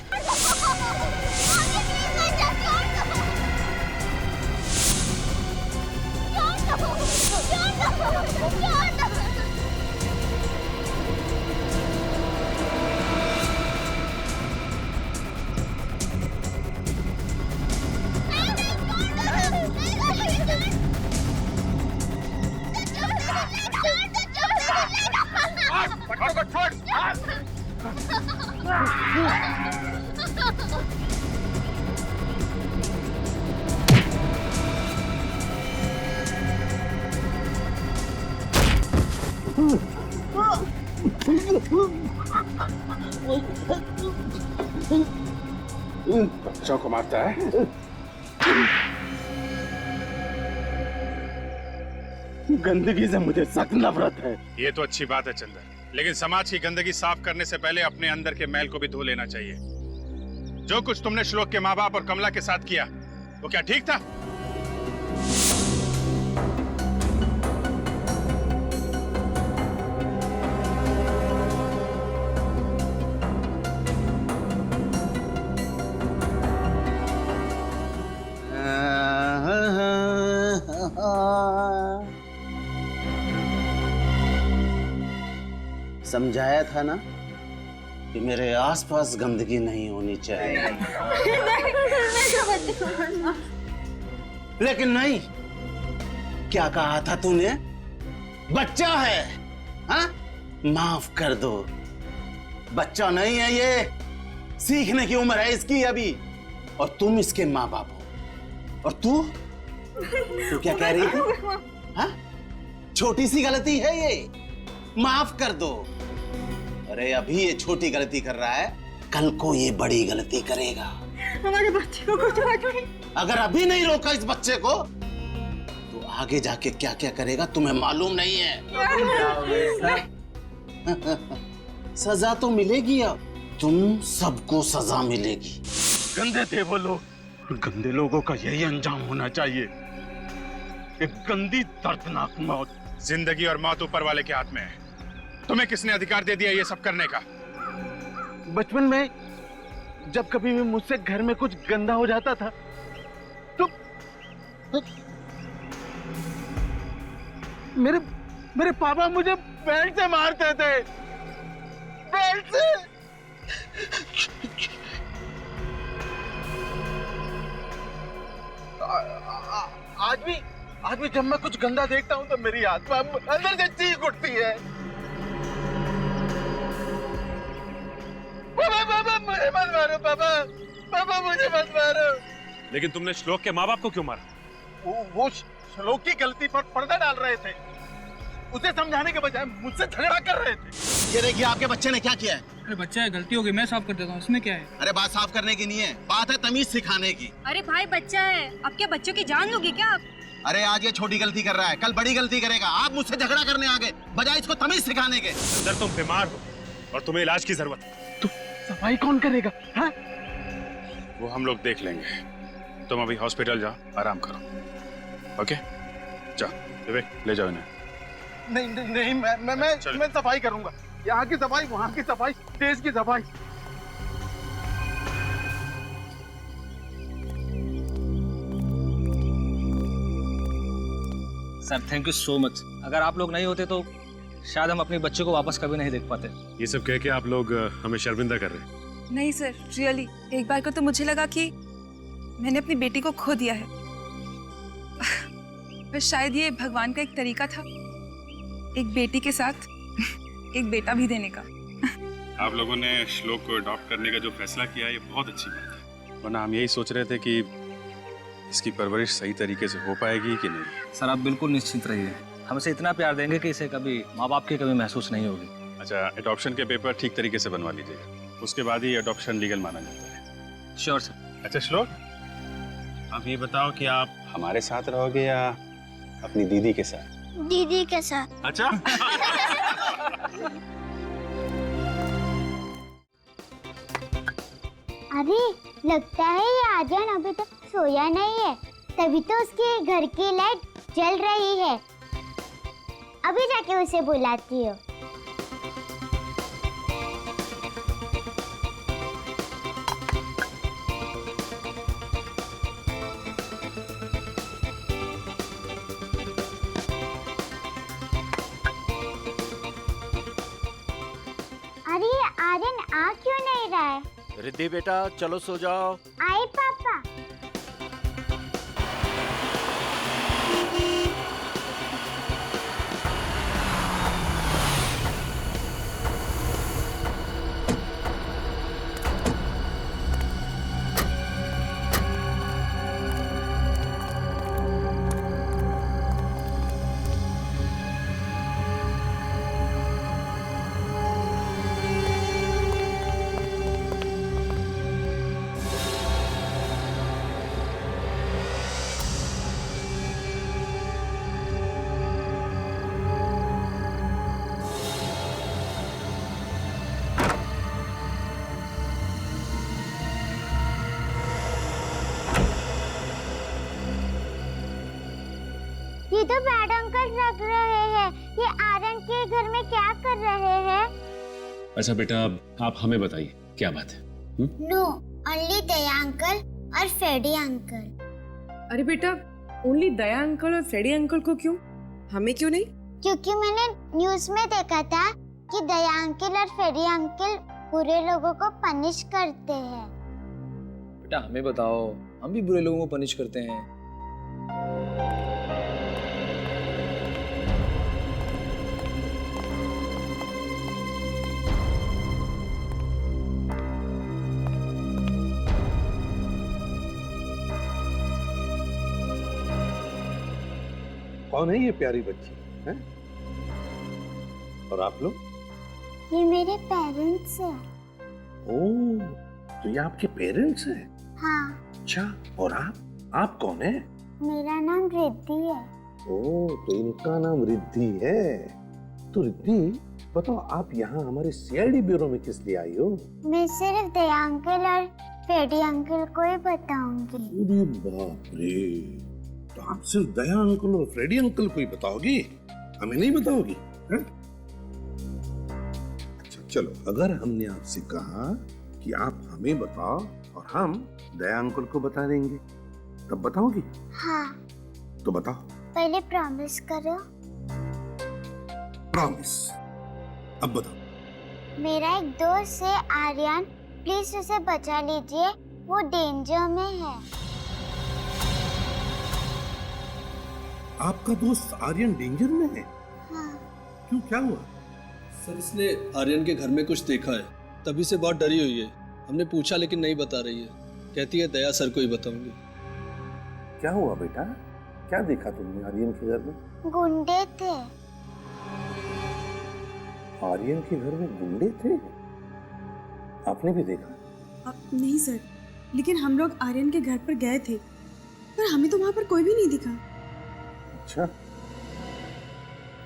बच्चों को छोड़। बच्चों को मारता है। गंदगी से मुझे सख्त नफरत है। ये तो अच्छी बात है चंदर, लेकिन समाज की गंदगी साफ करने से पहले अपने अंदर के मैल को भी धो लेना चाहिए। जो कुछ तुमने श्लोक के माँ बाप और कमला के साथ किया, वो क्या ठीक था? समझाया था ना कि मेरे आसपास गंदगी नहीं होनी चाहिए। लेकिन नहीं, क्या कहा था तूने? बच्चा है, हाँ? माफ कर दो, बच्चा नहीं है ये, सीखने की उम्र है इसकी अभी, और तुम इसके माँ बाप हो। और तू क्या कह रही थी? हाँ? छोटी सी गलती है ये, माफ कर दो। अरे अभी ये छोटी गलती कर रहा है, कल को ये बड़ी गलती करेगा। हमारे बच्चे को कुछ नहीं। अगर अभी नहीं रोका इस बच्चे को, तो आगे जाके क्या क्या करेगा तुम्हें मालूम नहीं है। सजा तो मिलेगी, अब तुम सबको सजा मिलेगी। गंदे थे वो लोग, गंदे लोगों का यही अंजाम होना चाहिए, एक गंदी दर्दनाक मौत। जिंदगी और मौत ऊपर वाले के हाथ में है। तुम्हें किसने अधिकार दे दिया ये सब करने का? बचपन में जब कभी भी मुझसे घर में कुछ गंदा हो जाता था तो मेरे पापा मुझे बेल्ट से मारते थे, बेल्ट से। आज भी जब मैं कुछ गंदा देखता हूँ तो मेरी आत्मा अंदर से चीख उठती है। पापा मुझे मत मारो, पापा मुझे मत मारो। लेकिन तुमने श्लोक के माँ बाप को क्यों मारा? वो श्लोक की गलती पर पर्दा डाल रहे थे, उसे समझाने के बजाय मुझसे झगड़ा कर रहे थे। ये देखिए आपके बच्चे ने क्या किया है। अरे बच्चा है, गलती हो गई, मैं साफ कर देता हूँ, इसमें क्या है? अरे बात साफ करने की नहीं है, बात है तमीज सिखाने की। अरे भाई बच्चा है, अब क्या बच्चों की जान लोगे क्या आप? अरे आज ये छोटी गलती कर रहा है, कल बड़ी गलती करेगा। आप मुझसे झगड़ा करने आ गए बजाय इसको तमीज सिखाने के। अंदर तुम बीमार हो और तुम्हें इलाज की जरूरत है। सफाई कौन करेगा? हाँ? वो हम लोग देख लेंगे। तुम अभी हॉस्पिटल जाओ, आराम करो। ओके, जाओ विवेक, ले जाओ इन्हें। नहीं, मैं सफाई करूंगा। यहाँ की सफाई, वहाँ की सफाई, देश की सफाई। Sir thank you so much. अगर आप लोग नहीं होते तो शायद हम अपने बच्चे को वापस कभी नहीं देख पाते। ये सब कह के आप लोग हमें शर्मिंदा कर रहे हैं। नहीं सर, रियली एक बार को तो मुझे लगा कि मैंने अपनी बेटी को खो दिया है। पर शायद ये भगवान का एक तरीका था एक बेटी के साथ एक बेटा भी देने का। आप लोगों ने श्लोक को अडॉप्ट करने का जो फैसला किया ये बहुत अच्छी बात है, वरना हम यही सोच रहे थे कि इसकी परवरिश सही तरीके से हो पाएगी कि नहीं। सर आप बिल्कुल निश्चिंत रहिए, हम इसे इतना प्यार देंगे कि इसे कभी माँ बाप की कभी महसूस नहीं होगी। अच्छा, अडॉप्शन के पेपर ठीक तरीके से बनवा लीजिएगा, उसके बाद ही अडॉप्शन लीगल माना जाता है। Sure sir. अच्छा श्लोक, आप ये बताओ कि आप हमारे साथ रहोगे या अपनी दीदी के साथ? दीदी के साथ। अच्छा। अरे लगता है ये आर्यन अभी तक सोया नहीं है, तभी तो उसके घर की लाइट जल रही है। अभी जाके उसे बुलाती हूँ। अरे आर्यन आ क्यों नहीं रहा है? रिद्धि बेटा चलो सो जाओ। आए पापा। ये तो बैड अंकल लग रहे हैं। ये आर्यन के घर में क्या कर रहे हैं? अच्छा बेटा, आप हमें बताइए क्या बात है? नो, ओनली दया अंकल और फ्रेडी अंकल। अरे बेटा, ओनली दया अंकल और फ्रेडी अंकल को क्यों? हमें क्यों नहीं? क्योंकि मैंने न्यूज़ में देखा था कि दया अंकल और फ्रेडी अंकल बुरे लोगों को पनिश करते हैं। बेटा हमें बताओ, हम भी बुरे लोगों को पनिश करते हैं। कौन है ये प्यारी बच्ची है? और आप लोग? ये मेरे पेरेंट्स हैं। ओह, तो ये आपके पेरेंट्स हैं? हाँ। अच्छा, और आप कौन है? मेरा नाम रिद्धि है। ओह, तो इनका नाम रिद्धि है। तो रिद्धि बताओ, आप यहाँ हमारे सीआईडी ब्यूरो में किस लिए आई हो? मैं सिर्फ दया अंकल और फ्रेडी अंकल को ही बताऊंगी। अरे बाप रे, तो आप सिर्फ दया अंकल और फ्रेडी अंकल को ही बताओगी, हमें नहीं बताओगी? है? अच्छा चलो, अगर हमने आपसे कहा कि आप हमें बताओ और हम दया अंकल को बता देंगे, तब बताओगी? हाँ। तो बताओ। पहले प्रॉमिस करो। प्रॉमिस। अब बताओ। मेरा एक दोस्त है आर्यन, प्लीज उसे बचा लीजिए, वो डेंजर में है। आपका दोस्त आर्यन डेंजर में है? हाँ। क्यों, क्या हुआ? सर इसने आर्यन के घर में कुछ देखा है, तभी से बहुत डरी हुई है। हमने पूछा लेकिन नहीं बता रही है, कहती है दया सर को ही बताऊंगी। क्या हुआ बेटा, क्या देखा तुमने आर्यन के घर में? गुंडे थे। आर्यन के घर में गुंडे थे? आपने भी देखा? नहीं सर, लेकिन हम लोग आर्यन के घर पर गए थे, पर हमें तो वहाँ पर कोई भी नहीं दिखा। अच्छा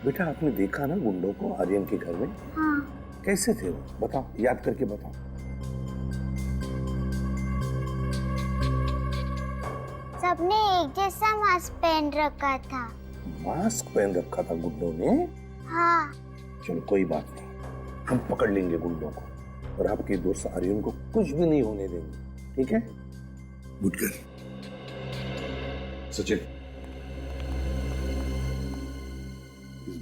बेटा, आपने देखा ना गुंडों को आर्यन के घर में? हाँ। कैसे थे वो, बताओ, याद करके बताओ। सबने एक जैसा मास्क पहन रखा था। मास्क पहन रखा था गुंडों ने? हाँ। चलो कोई बात नहीं, हम पकड़ लेंगे गुंडों को और आपके दोस्त आर्यन को कुछ भी नहीं होने देंगे, ठीक है? Good girl. सचिन,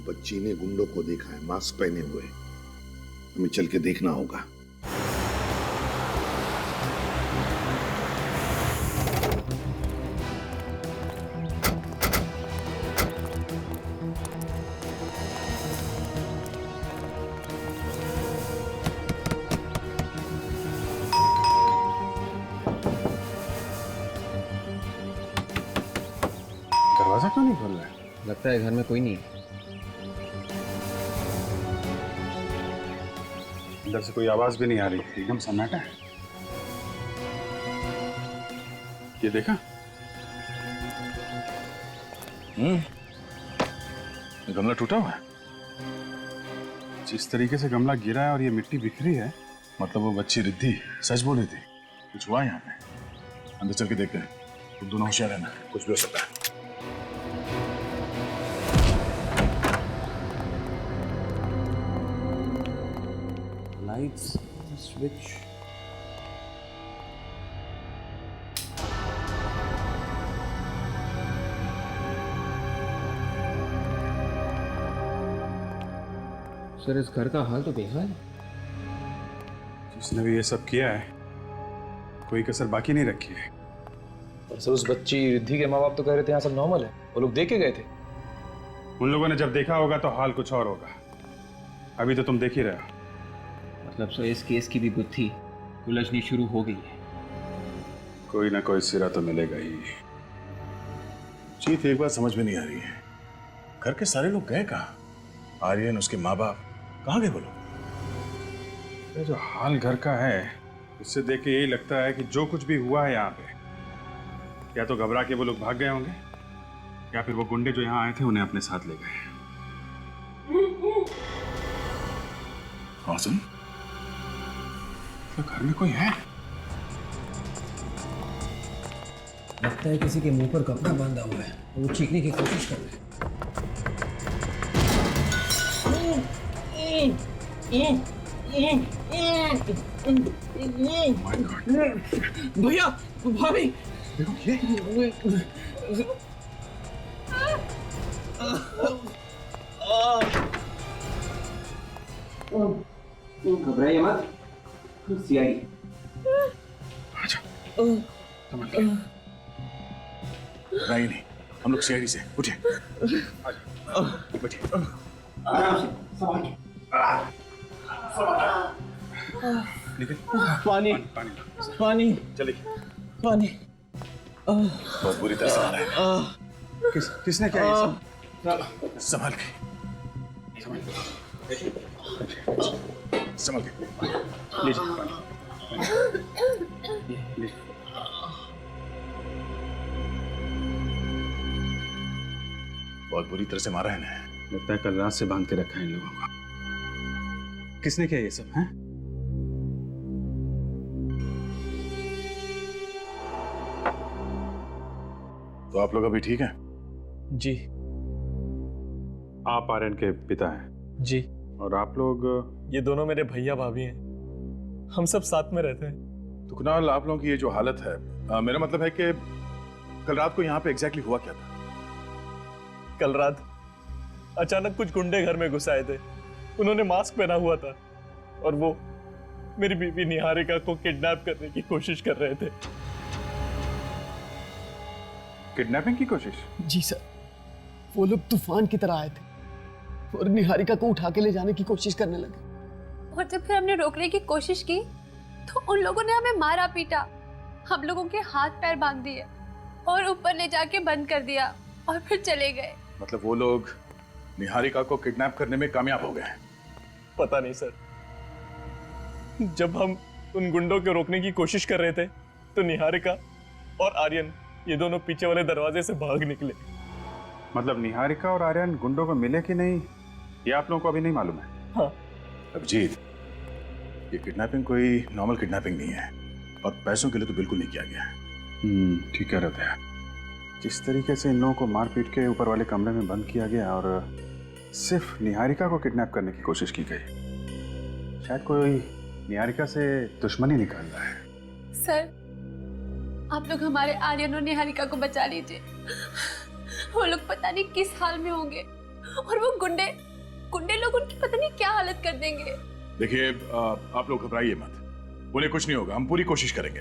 बच्ची ने गुंडों को देखा है मास्क पहने हुए। हमें चल के देखना होगा। दरवाजा क्यों नहीं खोल रहा है? लगता है घर में कोई नहीं है। अंदर से कोई आवाज भी नहीं आ रही, एकदम सन्नाटा है। ये देखा? ये गमला टूटा हुआ है। जिस तरीके से गमला गिरा है और ये मिट्टी बिखरी है, मतलब वो बच्ची रिद्धि सच बोल रही थी। कुछ हुआ यहाँ पे? अंदर चल के देखते हैं। तुम दोनों होशियार रहना, कुछ भी हो सकता है। Lights, switch. सर, इस घर का हाल तो बेहाल है। जिसने भी ये सब किया है, कोई कसर बाकी नहीं रखी है। पर सर, उस बच्ची रिद्धि के माँ बाप तो कह रहे थे यहाँ सब नॉर्मल है, वो लोग देख के गए थे। उन लोगों ने जब देखा होगा तो हाल कुछ और होगा। अभी तो तुम देख ही रहे हो। मतलब सर, इस केस की भी गुत्थी उलझनी शुरू हो गई है। कोई ना कोई सिरा तो मिलेगा ही। जीत, एक बात समझ में नहीं आ रही है, घर के सारे लोग गए कहाँ? आर्यन, उसके माँ बाप कहाँ गए वो लोग? ये जो हाल घर का है, उससे देख के यही लगता है कि जो कुछ भी हुआ है यहाँ पे, या तो घबरा के वो लोग भाग गए होंगे, या फिर वो गुंडे जो यहाँ आए थे उन्हें अपने साथ ले गए। हाँ सुन, तो घर में कोई है? लगता है किसी के मुंह पर कपड़ा बांधा हुआ है, वो चीखने की कोशिश कर रहे हैं। भैया, भाभी, देखो ये घबराइए मत, सीआईडी। घबराइए नहीं, हम लोग सीआईडी से। उठिए, बैठिए। आराम से, संभाल के। पानी, पानी, चलिए। पानी। बहुत बुरी तरह से आ रहा है। किसने क्या ये सब? संभाल के, संभाल के। लीजिए पानी। बहुत बुरी तरह से मारा है ना। लगता है कल रात से बांध के रखा है इन लोगों को। किसने किया ये सब? हैं? तो आप लोग अभी ठीक हैं? जी। आप आर्यन के पिता हैं? जी। और आप लोग? ये दोनों मेरे भैया भाभी हैं, हम सब साथ में रहते हैं। तो कुणाल, आप लोगों की ये जो हालत है, मेरा मतलब है कि कल रात को यहाँ पे एग्जैक्टली हुआ क्या था? कल रात अचानक कुछ गुंडे घर में घुस आए थे। उन्होंने मास्क पहना हुआ था और वो मेरी बीवी निहारिका को किडनैप करने की कोशिश कर रहे थे। किडनैपिंग की कोशिश? जी सर, वो लोग तूफान की तरह आए थे और निहारिका को उठा के ले जाने की कोशिश करने लगे। और जब फिर हमने रोकने की कोशिश की तो उन लोगों ने हमें मारा पीटा, हम लोगों के हाथ पैर बांध दिए और ऊपर ले जाके बंद कर दिया और फिर चले गए। मतलब वो लोग निहारिका को किडनैप करने में कामयाब हो गए? पता नहीं सर, जब हम उन गुंडों को रोकने की कोशिश कर रहे थे तो निहारिका और आर्यन ये दोनों पीछे वाले दरवाजे से भाग निकले। मतलब निहारिका और आर्यन गुंडों को मिले कि नहीं, ये आप लोगों को अभी नहीं मालूम है? हाँ। अभिजीत, ये किडनैपिंग कोई नॉर्मल किडनैपिंग नहीं है और पैसों के लिए तो बिल्कुल नहीं किया गया है। ठीक कह रहे थे। जिस तरीके से इन लोगों को मार पीट के ऊपर वाले कमरे में बंद किया गया और सिर्फ निहारिका को किडनैप करने की कोशिश की गई, शायद कोई निहारिका से दुश्मनी निकाल रहा है। सर, आप लोग हमारे आर्यन और निहारिका को बचा लीजिए, वो लोग पता नहीं किस हाल में होंगे। और वो गुंडे गुंडे लोग उनकी पता नहीं क्या हालत कर देंगे। देखिए आप लोग घबराइए मत, उन्हें कुछ नहीं होगा, हम पूरी कोशिश करेंगे।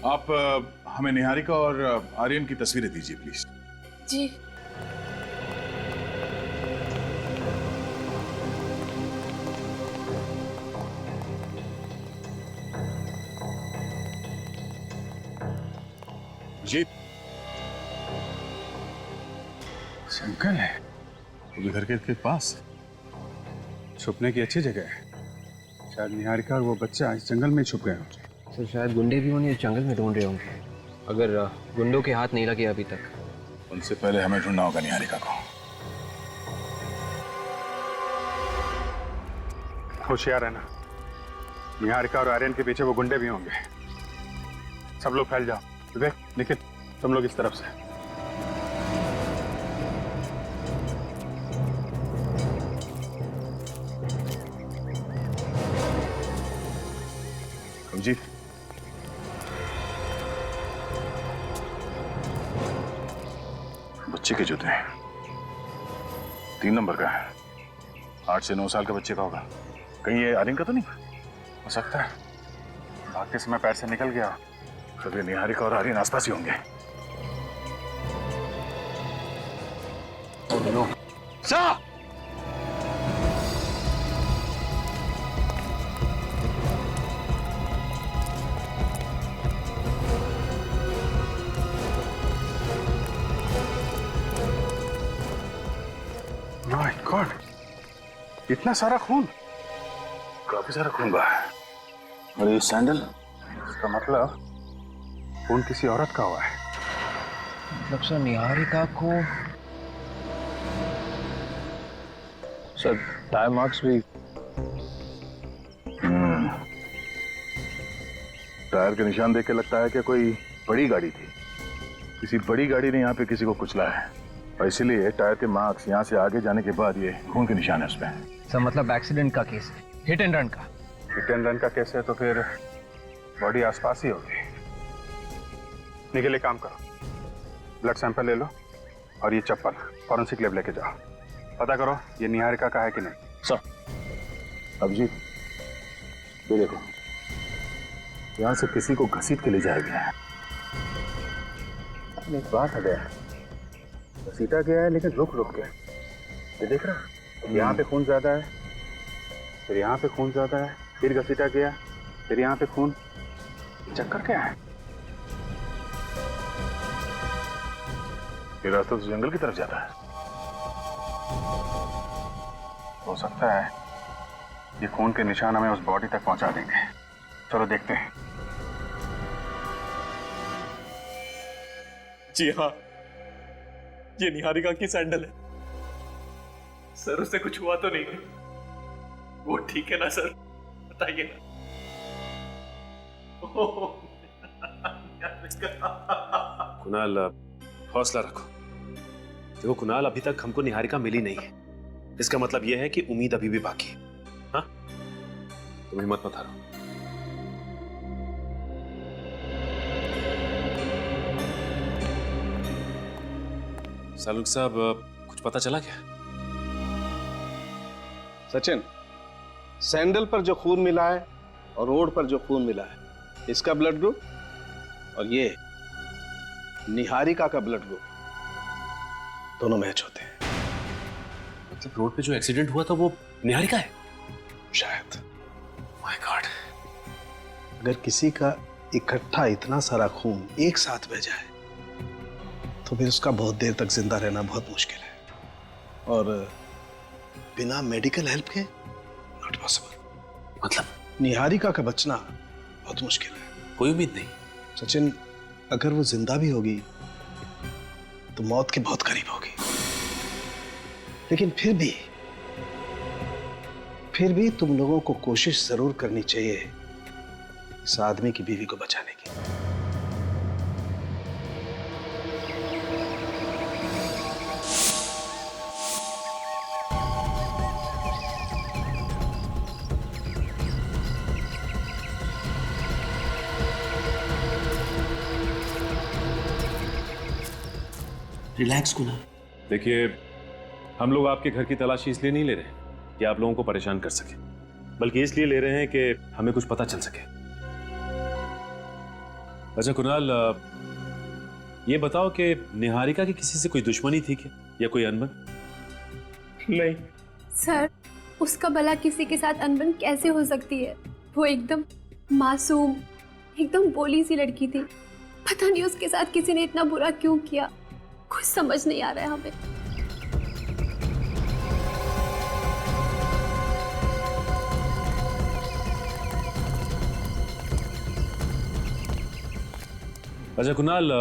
आप हमें निहारिका और आर्यन की तस्वीरें दीजिए प्लीज। जी। जी अंकल है वो भी घर के पास। छुपने की अच्छी जगह है। शायद निहारिका और वो बच्चा इस जंगल में छुप गए होंगे। सर शायद गुंडे भी उन्हें जंगल में ढूंढ रहे होंगे। अगर गुंडों के हाथ नहीं लगे अभी तक, उनसे पहले हमें ढूंढना होगा निहारिका को। होशियार है ना, निहारिका और आर्यन के पीछे वो गुंडे भी होंगे। सब लोग फैल जाओ। विवेक, निखिल, तुम लोग इस तरफ से। जी बच्चे के जूते हैं, 3 नंबर का है, 8 से 9 साल के बच्चे का होगा। कहीं ये आर्यन का तो नहीं हो सकता है भागते समय पैर से निकल गया। तो फिर निहारिका और आर्यन आसपास ही होंगे। साहब माय गॉड, इतना सारा खून। काफी सारा खून बहा है। और ये सैंडल, इसका मतलब खून किसी औरत का हुआ है। मतलब सर निहारिका को सर टायर मार्क्स भी। टायर के निशान देख के लगता है कि कोई बड़ी गाड़ी थी, किसी बड़ी गाड़ी ने यहाँ पे किसी को कुचला है, और इसीलिए टायर के मार्क्स यहाँ से आगे जाने के बाद ये खून के निशान है उस पर। सर मतलब एक्सीडेंट का केस है, हिट एंड रन का। हिट एंड रन का केस है तो फिर बॉडी आसपास ही होगी। निकल एक काम करो, ब्लड सैंपल ले लो और ये चप्पल फॉरेंसिक लैब लेके जाओ, पता करो ये निहारिका का है कि नहीं। सर अभिजीत ये देखो, यहाँ से किसी को घसीट के ले जाया गया है। एक बात है, घसीटा गया है लेकिन रुक रुक के। ये देख रहा है, यहाँ पे खून ज्यादा है, फिर यहाँ पे खून ज्यादा है, फिर घसीटा गया, फिर यहाँ पे खून। चक्कर क्या है? ये रास्ता तो जंगल की तरफ जाता है। हो सकता है ये खून के निशान हमें उस बॉडी तक पहुंचा देंगे। चलो देखते हैं। जी हाँ, ये निहारिका की सैंडल है। सर उसे कुछ हुआ तो नहीं? वो ठीक है ना सर, बताइए ना। कुणाल हौसला रखो। देखो कुणाल, अभी तक हमको निहारिका मिली नहीं है, इसका मतलब यह है कि उम्मीद अभी भी बाकी है। हाँ, तुम हिम्मत मत हारो। सालुक साहब, कुछ पता चला क्या? सचिन, सैंडल पर जो खून मिला है और रोड पर जो खून मिला है, इसका ब्लड ग्रुप और ये निहारिका का ब्लड ग्रुप दोनों मैच होते हैं। मतलब रोड पे जो एक्सीडेंट हुआ था वो निहारिका है? शायद। My God. अगर किसी का इकट्ठा इतना सारा खून एक साथ बह जाए तो फिर उसका बहुत देर तक जिंदा रहना बहुत मुश्किल है, और बिना मेडिकल हेल्प के नॉट पॉसिबल। मतलब निहारिका का बचना बहुत मुश्किल है। कोई उम्मीद नहीं? सचिन, अगर वो जिंदा भी होगी तो मौत के बहुत करीब होगी, लेकिन फिर भी तुम लोगों को कोशिश जरूर करनी चाहिए इस आदमी की बीवी को बचाने की। रिलैक्स कुणाल, देखिए, हम लोग आपके घर की तलाशी इसलिए नहीं ले रहे कि आप लोगों को परेशान कर सके, बल्कि इसलिए ले रहे हैं कि हमें कुछ पता चल सके। अच्छा कुणाल, ये बताओ कि निहारिका की किसी से कोई दुश्मनी थी क्या, या कोई अनबन? नहीं सर, उसका भला किसी के साथ अनबन कैसे हो सकती है? वो एकदम मासूम, एकदम भोली सी लड़की थी। पता नहीं उसके साथ किसी ने इतना बुरा क्यों किया, कुछ समझ नहीं आ रहा है हमें। अच्छा कुणाल,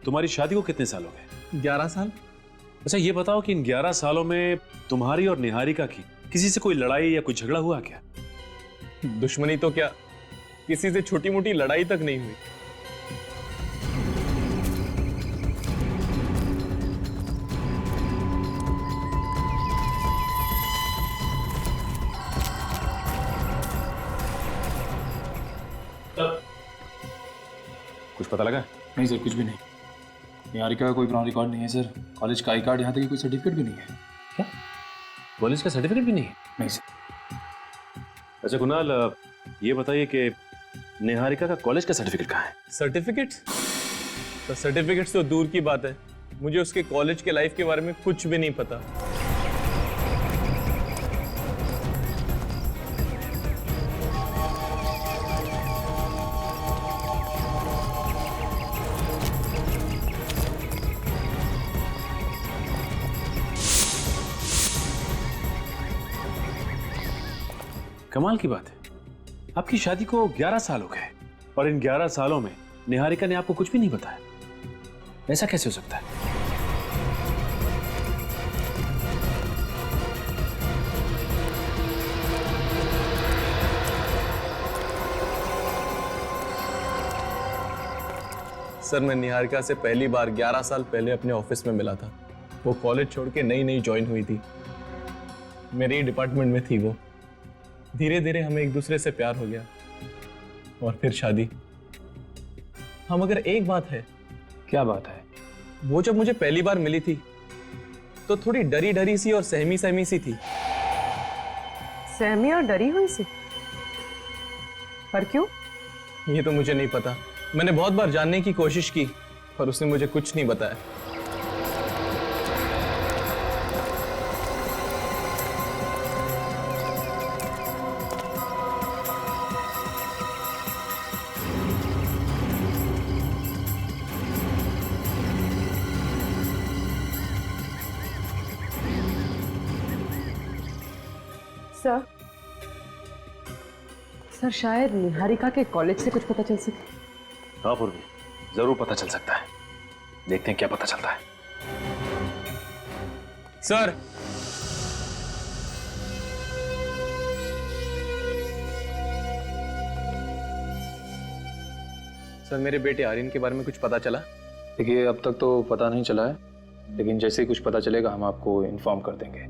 तुम्हारी शादी को कितने साल हो गए? 11 साल। अच्छा ये बताओ कि इन 11 सालों में तुम्हारी और निहारिका की किसी से कोई लड़ाई या कोई झगड़ा हुआ क्या? दुश्मनी तो क्या, किसी से छोटी मोटी लड़ाई तक नहीं हुई। कुछ पता लगा? नहीं सर, कुछ भी नहीं। निहारिका का कोई पुराना रिकॉर्ड नहीं है सर। कॉलेज का आई कार्ड, यहाँ तक कि कोई सर्टिफिकेट भी नहीं है। क्या? कॉलेज का सर्टिफिकेट भी नहीं है? नहीं सर। अच्छा कुणाल, ये बताइए कि निहारिका का कॉलेज का सर्टिफिकेट कहाँ है? सर्टिफिकेट्स? तो सर्टिफिकेट्स तो दूर की बात है, मुझे उसके कॉलेज के लाइफ के बारे में कुछ भी नहीं पता। कमाल की बात है, आपकी शादी को 11 साल हो गए और इन 11 सालों में निहारिका ने आपको कुछ भी नहीं बताया। ऐसा कैसे हो सकता है? सर, मैं निहारिका से पहली बार 11 साल पहले अपने ऑफिस में मिला था। वो कॉलेज छोड़ के नई नई ज्वाइन हुई थी, मेरे ही डिपार्टमेंट में थी वो। धीरे धीरे हमें एक दूसरे से प्यार हो गया और फिर शादी। हाँ, मगर एक बात है। क्या बात है? वो जब मुझे पहली बार मिली थी तो थोड़ी डरी डरी सी और सहमी सहमी सी थी। सहमी और डरी हुई सी? पर क्यों? ये तो मुझे नहीं पता। मैंने बहुत बार जानने की कोशिश की पर उसने मुझे कुछ नहीं बताया। सर, शायद निहारिका के कॉलेज से कुछ पता चल सके। हाँ पूर्वी, जरूर पता चल सकता है। देखते हैं क्या पता चलता है। सर, सर मेरे बेटे आर्यन के बारे में कुछ पता चला? देखिए, अब तक तो पता नहीं चला है, लेकिन जैसे ही कुछ पता चलेगा हम आपको इन्फॉर्म कर देंगे।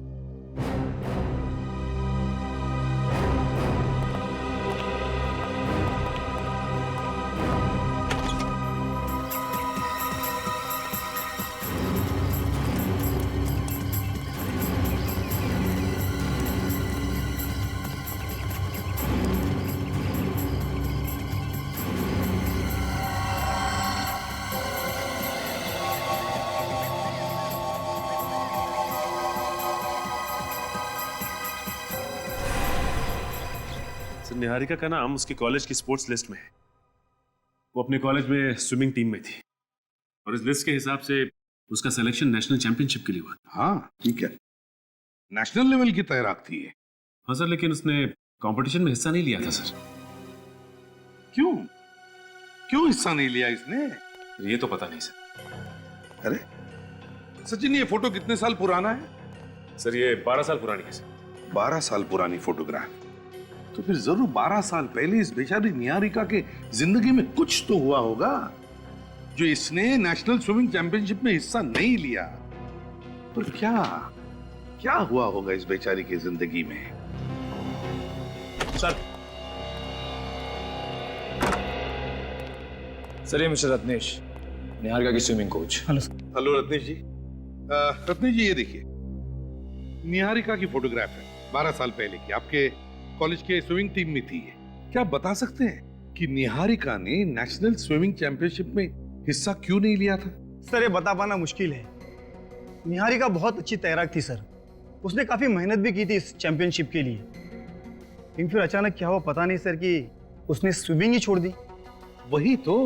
निहारिका का नाम उसके कॉलेज की स्पोर्ट्स लिस्ट में है। वो अपने कॉलेज में स्विमिंग टीम में थी और इस लिस्ट के हिसाब से उसका सिलेक्शन नेशनल चैंपियनशिप के लिए हुआ। हाँ ठीक है, नेशनल लेवल की तैराक थी ये। हाँ सर, लेकिन उसने कंपटीशन में हिस्सा नहीं लिया था सर। क्यों? क्यों हिस्सा नहीं लिया इसने? ये तो पता नहीं सर। अरे सचिन, ये फोटो कितने साल पुराना है? सर ये 12 साल पुरानी है सर। 12 साल पुरानी फोटोग्राफ? तो फिर जरूर 12 साल पहले इस बेचारी निहारिका के जिंदगी में कुछ तो हुआ होगा जो इसने नेशनल स्विमिंग चैंपियनशिप में हिस्सा नहीं लिया। पर क्या क्या हुआ होगा इस बेचारी की जिंदगी में? सर, ये मिस्टर रत्नेश, निहारिका की स्विमिंग कोच। हेलो रत्नेश जी, रत्नी जी, ये देखिए, निहारिका की फोटोग्राफ है, 12 साल पहले की, आपके कॉलेज के स्विमिंग टीम में थी ये। क्या आप बता सकते हैं कि निहारिका ने नेशनल स्विमिंग चैंपियनशिप में हिस्सा क्यों नहीं लिया था? सर, ये बता पाना मुश्किल है। निहारिका बहुत अच्छी तैराक थी सर, उसने काफी मेहनत भी की थी इस चैंपियनशिप के लिए, लेकिन फिर अचानक क्या हुआ पता नहीं सर कि उसने स्विमिंग ही छोड़ दी। वही तो,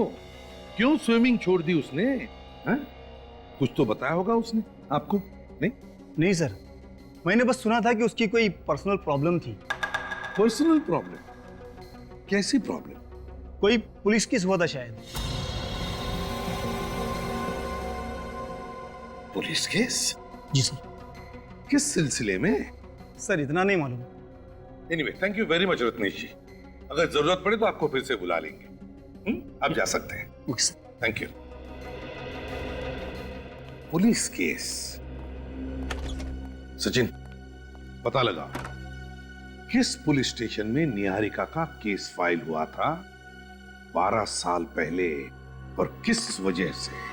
क्यों स्विमिंग छोड़ दी उसने? हा? कुछ तो बताया होगा उसने आपको? नहीं सर, मैंने बस सुना था कि उसकी कोई पर्सनल प्रॉब्लम थी। Personal problem? कैसी प्रॉब्लम? कोई पुलिस केस हुआ था शायद। Police case? जी सर। किस सिलसिले में? सर इतना नहीं मालूम। Anyway, thank you very much Ratnesh ji. अगर जरूरत पड़े तो आपको फिर से बुला लेंगे। आप जा सकते हैं। Thank you. Police case? Sachin, पता लगा किस पुलिस स्टेशन में निहारिका का केस फाइल हुआ था 12 साल पहले और किस वजह से।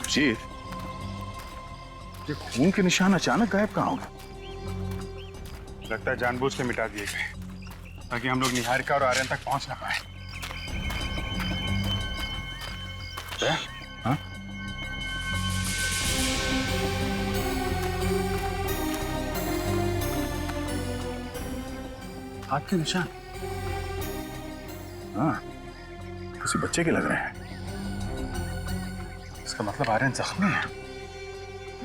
जी, ये खून के निशान अचानक गायब कहाँ हो गए? लगता है जानबूझ के मिटा दिए गए ताकि हम लोग निहारिका और आर्यन तक पहुंच ना पाए। हाँ? हाथ के निशान? हाँ, किसी बच्चे के लग रहे हैं। इसका मतलब आर्यन जख्मी है।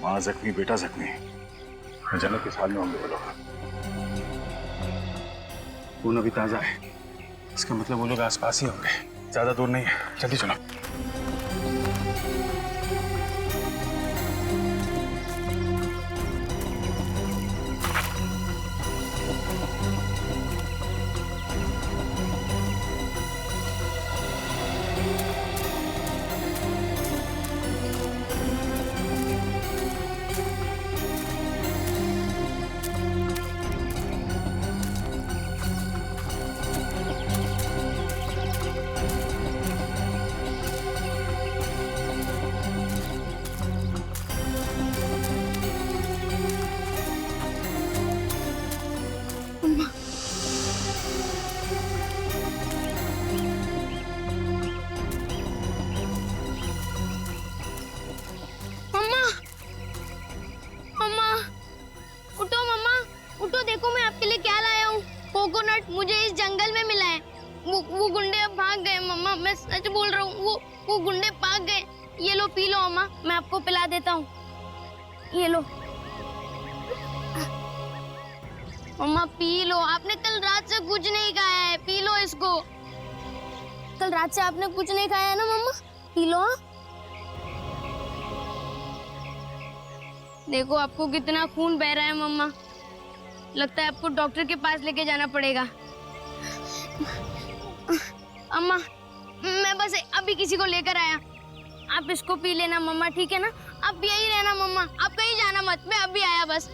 माँ जख्मी, बेटा जख्मी। मैं जाने किस हाल में होंगे वो लोग। खून अभी ताजा है, इसका मतलब वो लोग आसपास ही होंगे, ज्यादा दूर नहीं है। जल्दी चलो। मुझे इस जंगल में मिला है। वो गुंडे अब भाग गए मम्मा, मैं सच बोल रहा हूँ। वो गुंडे भाग गए। ये लो पी लो अम्मा, मैं आपको पिला देता हूँ। ये लो मम्मा, पी लो। आपने कल रात से कुछ नहीं खाया है, पी लो इसको। कल रात से आपने कुछ नहीं खाया है ना मम्मा, पी लो। देखो आपको कितना खून बह रहा है मम्मा, लगता है आपको डॉक्टर के पास लेके जाना पड़ेगा। अम्मा, मैं बस अभी किसी को लेकर आया, आप इसको पी लेना मम्मा, ठीक है ना? आप यही रहना मम्मा, आप कहीं जाना मत, मैं अभी आया बस।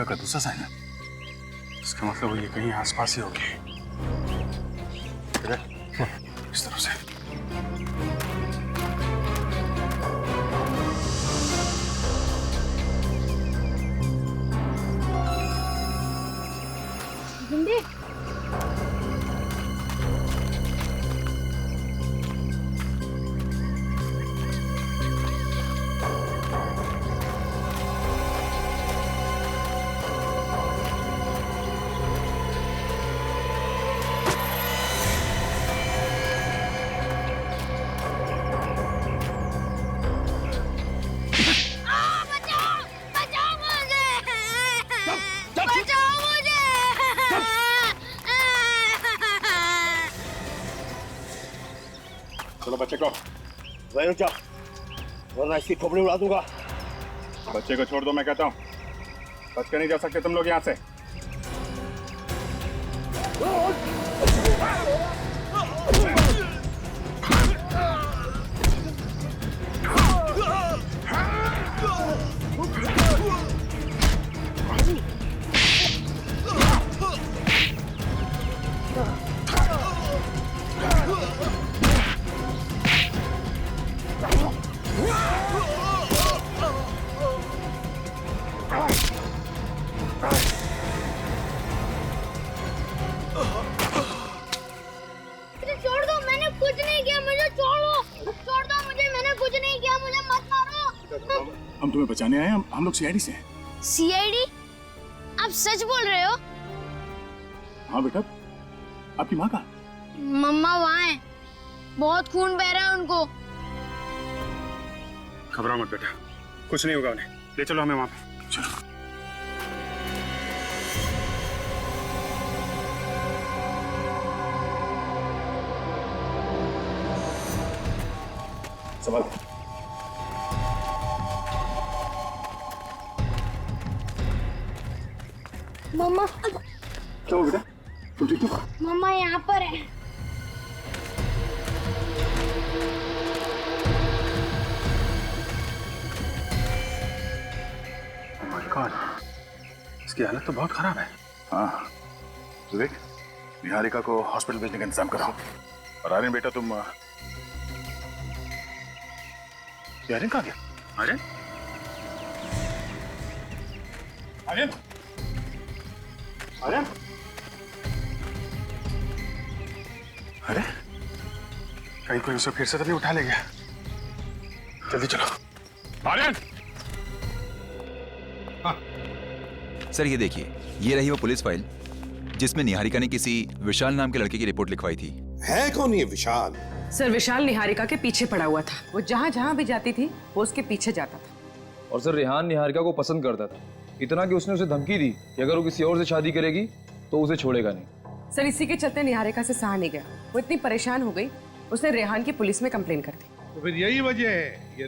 निहारिका का दूसरा साइन है। इसका मतलब वो ये कहीं आसपास ही होगी। इस तरफ से। गुंडे चलो बच्चे को वहीं जाओ, वरना इसकी खोपड़ी उड़ा दूंगा। बच्चे को छोड़ दो, मैं कहता हूँ। बच के नहीं जा सकते तुम लोग यहाँ से। छोड़ दो, मैंने कुछ नहीं किया, मुझे छोड़ो, छोड़ दो मुझे, मैंने कुछ नहीं किया, मुझे मत मारो। हम तुम्हें बचाने आए हैं, हम लोग सीआईडी से हैं। सीआईडी? आप सच बोल रहे हो? हाँ बेटा, आपकी माँ का? मम्मा वहाँ है, बहुत खून बह रहा है उनको। घबराओ मत बेटा, कुछ नहीं होगा उन्हें। ले चलो हमें वहाँ पे। चलो। संभाल। मम्मा क्या हुआ बेटा? तुम ठीक हो? मम्मा यहाँ पर है। Oh my God, इसकी हालत तो बहुत खराब है। हाँ विवेक, निहारिका को हॉस्पिटल भेजने का इंतजाम करो। और आर्यन बेटा तुम आर्यन कहाँ गया? आर्यन? आर्यन? आर्यन? अरे कहीं कोई उसे फिर से तो नहीं उठा ले गया? जल्दी चलो। आर्यन! सर ये देखिए, ये रही वो पुलिस फाइल जिसमें निहारिका ने किसी विशाल नाम के लड़के की रिपोर्ट लिखवाई थी। है कौन ये विशाल? सर विशाल निहारिका के पीछे पड़ा हुआ था। वो जहाँ जहाँ भी जाती थी वो उसके पीछे जाता था। और सर रेहान निहारिका को पसंद करता था, इतना कि उसने उसे धमकी दी कि अगर वो किसी और से शादी करेगी तो उसे छोड़ेगा नहीं। सर इसी के चलते निहारिका से सहा नहीं गया। वो इतनी परेशान हो गई, उसने रेहान की पुलिस में कंप्लेन कर दी। तो फिर यही वजह है, ये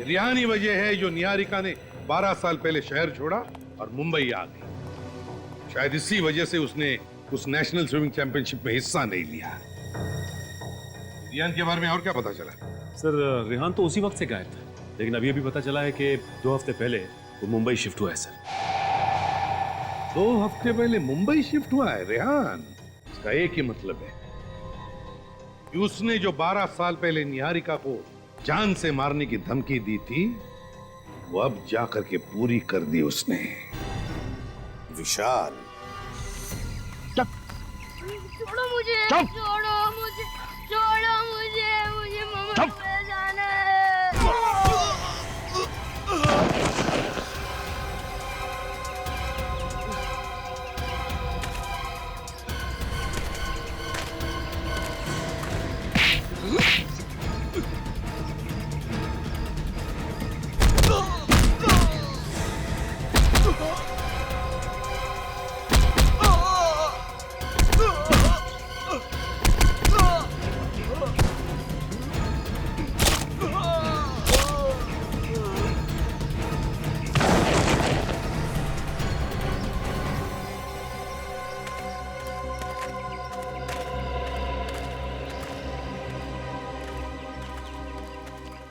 रिहान ही वजह है जो निहारिका ने 12 साल पहले शहर छोड़ा और मुंबई आ गई। शायद इसी वजह से उसने उस नेशनल स्विमिंग चैंपियनशिप में हिस्सा नहीं लिया। रिहान के बारे में और क्या पता चला? सर रेहान तो उसी वक्त से गायब था, लेकिन अभी अभी पता चला है कि 2 हफ्ते पहले वो मुंबई शिफ्ट हुआ है। सर 2 हफ्ते पहले मुंबई शिफ्ट हुआ है रेहान? इसका एक ही मतलब है कि उसने जो 12 साल पहले निहारिका को जान से मारने की धमकी दी थी वो अब जाकर के पूरी कर दी उसने। विशाल छोड़ो मुझे, छोड़ो मुझे, छोड़ो मुझे, मुझे मम्मा पे जाना है।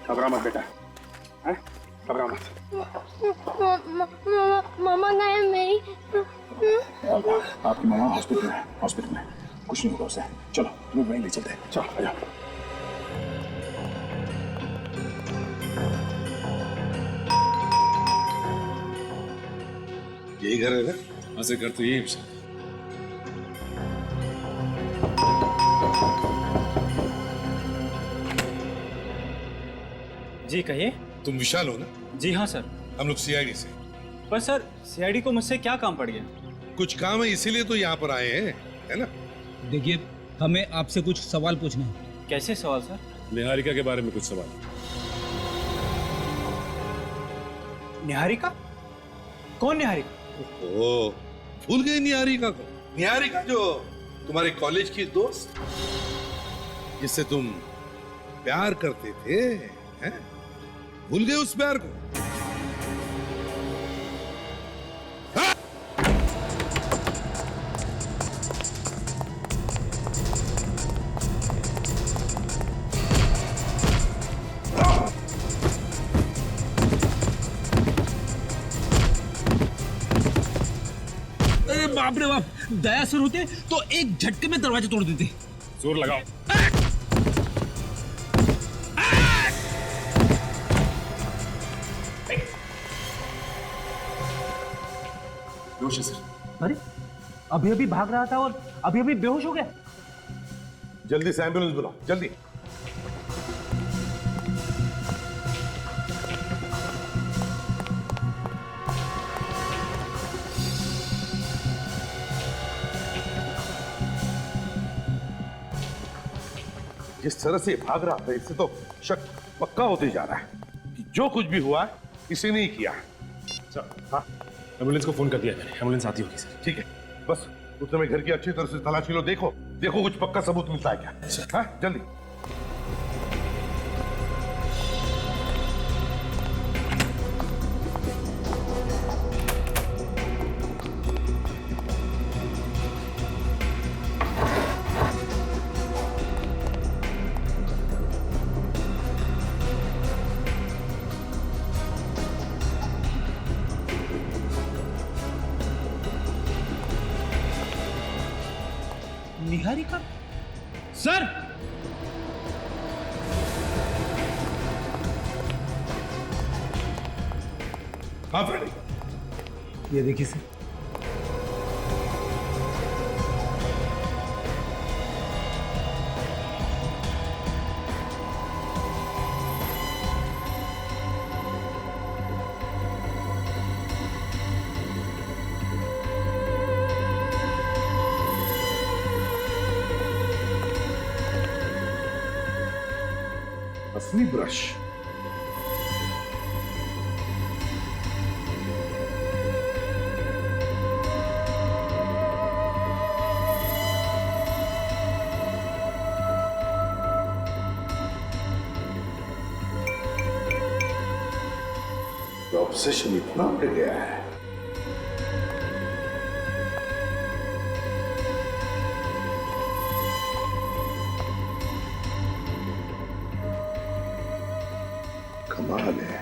घबरा मत बेटा, घबरा मत। मामा गए मेरी। आपकी मामा हॉस्पिटल में कुछ नहीं होगा उसे। चलो तुम्हें वहीं ले चलते हैं। चलो आ जाओ। यही घर है ना? हाँ सर, घर तो यही है। जी कहिए। तुम विशाल हो ना? जी हाँ सर। हम लोग सीआईडी से। पर सर सीआईडी को मुझसे क्या काम पड़ गया? कुछ काम है इसीलिए तो यहाँ पर आए हैं, है ना? देखिए हमें आपसे कुछ सवाल पूछने हैं। कैसे सवाल सर? निहारिका के बारे में कुछ सवाल। निहारिका? कौन निहारिका? ओह, भूल गए निहारिका को? निहारिका जो तुम्हारे कॉलेज की दोस्त, जिससे तुम प्यार करते थे, हैं? भूल गए उस प्यार को? अरे बाप रे बाप, दया सर होते तो एक झटके में दरवाजे तोड़ देते। जोर लगाओ। बेहोश है सर। अरे अभी अभी भाग रहा था और अभी अभी बेहोश हो गया। जल्दी से एम्बुलेंस बुलाओ, जल्दी। जिस तरह से भाग रहा था, इससे तो शक पक्का होते जा रहा है कि जो कुछ भी हुआ इसी ने ही किया। सर हाँ, एम्बुलेंस को फोन कर दिया मैंने। एम्बुलेंस आती होगी सर। ठीक है, बस उस समय घर की अच्छी तरह से तलाशी लो। देखो देखो कुछ पक्का सबूत मिलता है क्या? हाँ जल्दी। निहारिका? सर हाँ फ्रेंड, ये देखिए सर। असली ब्रश। ऑब्सेशन इतना बढ़ गया है। कमाल है।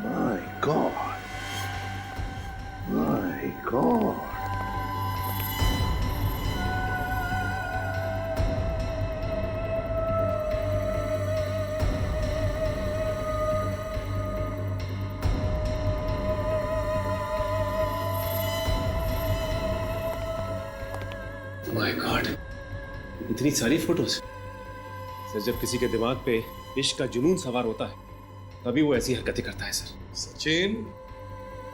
My God, my God. My God, इतनी सारी फोटोज। सर जब किसी के दिमाग पे इश्क का जुनून सवार होता है तभी वो ऐसी हरकतें करता है सर। सचिन,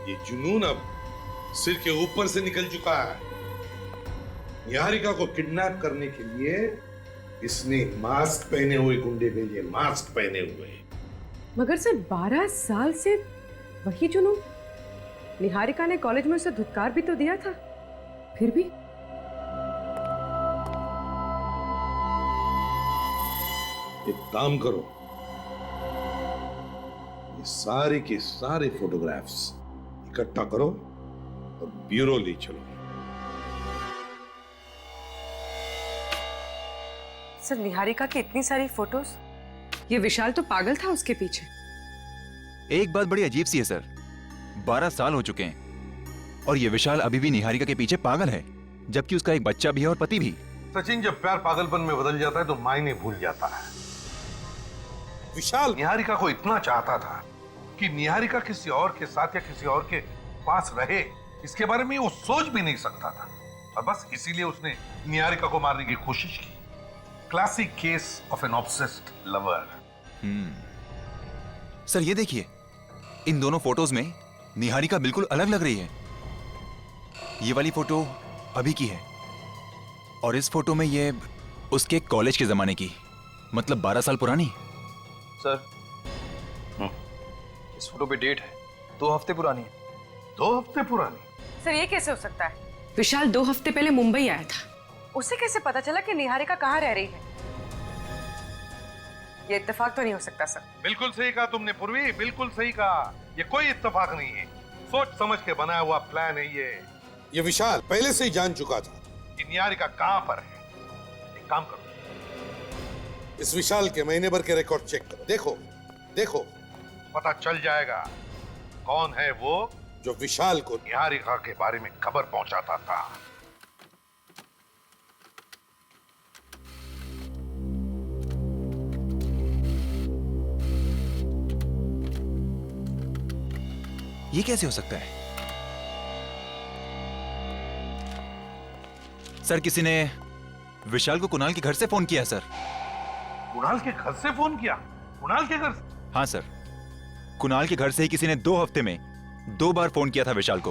ये जुनून अब सिर के ऊपर से निकल चुका है। निहारिका को किडनैप करने के लिए इसने मास्क पहने हुए गुंडे भेजे, मास्क पहने हुए। मगर सर 12 साल से वही जुनून। निहारिका ने कॉलेज में उसे धुतकार भी तो दिया था, फिर भी। एक काम करो, ये सारे के सारे फोटोग्राफ्स इकट्ठा करो और ब्यूरो ले चलो। सर निहारिका की इतनी सारी फोटोज, ये विशाल तो पागल था उसके पीछे। एक बात बड़ी अजीब सी है सर, 12 साल हो चुके हैं और ये विशाल अभी भी निहारिका के पीछे पागल है, जबकि उसका एक बच्चा भी है और पति भी। सचिन, जब प्यार पागलपन में बदल जाता है तो मायने भूल जाता है। विशाल निहारिका को इतना चाहता था कि निहारिका किसी और के साथ या किसी और के पास रहे, इसके बारे में वो सोच भी नहीं सकता था, और बस इसीलिए उसने निहारिका को मारने की कोशिश की। Classic case of an obsessed lover. Sir ये देखिए, इन दोनों फोटोज में निहारिका बिल्कुल अलग लग रही है। ये वाली फोटो अभी की है और इस फोटो में ये उसके कॉलेज के जमाने की, मतलब 12 साल पुरानी। सर इस फोटो पे डेट है 2 हफ्ते पुरानी है। 2 हफ्ते पुरानी? सर ये कैसे हो सकता है? विशाल 2 हफ्ते पहले मुंबई आया था, उसे कैसे पता चला कि निहारिका कहाँ रह रही है? ये इत्तेफाक तो नहीं हो सकता सर। बिल्कुल सही कहा तुमने पूर्वी, बिल्कुल सही कहा। ये कोई इत्तेफाक नहीं है, सोच समझ के बनाया हुआ प्लान है ये विशाल पहले से ही जान चुका था कि निहारिका कहां पर है। एक काम करो, इस विशाल के महीने भर के रिकॉर्ड चेक करो। देखो देखो, पता चल जाएगा कौन है वो जो विशाल को निहारिका के बारे में खबर पहुंचाता था। ये कैसे हो सकता है? सर किसी ने विशाल को कुणाल के घर से फोन किया सर। कुणाल के घर से फोन किया? कुणाल के घर से? हाँ सर, कुणाल के घर से ही किसी ने 2 हफ्ते में 2 बार फोन किया था विशाल को।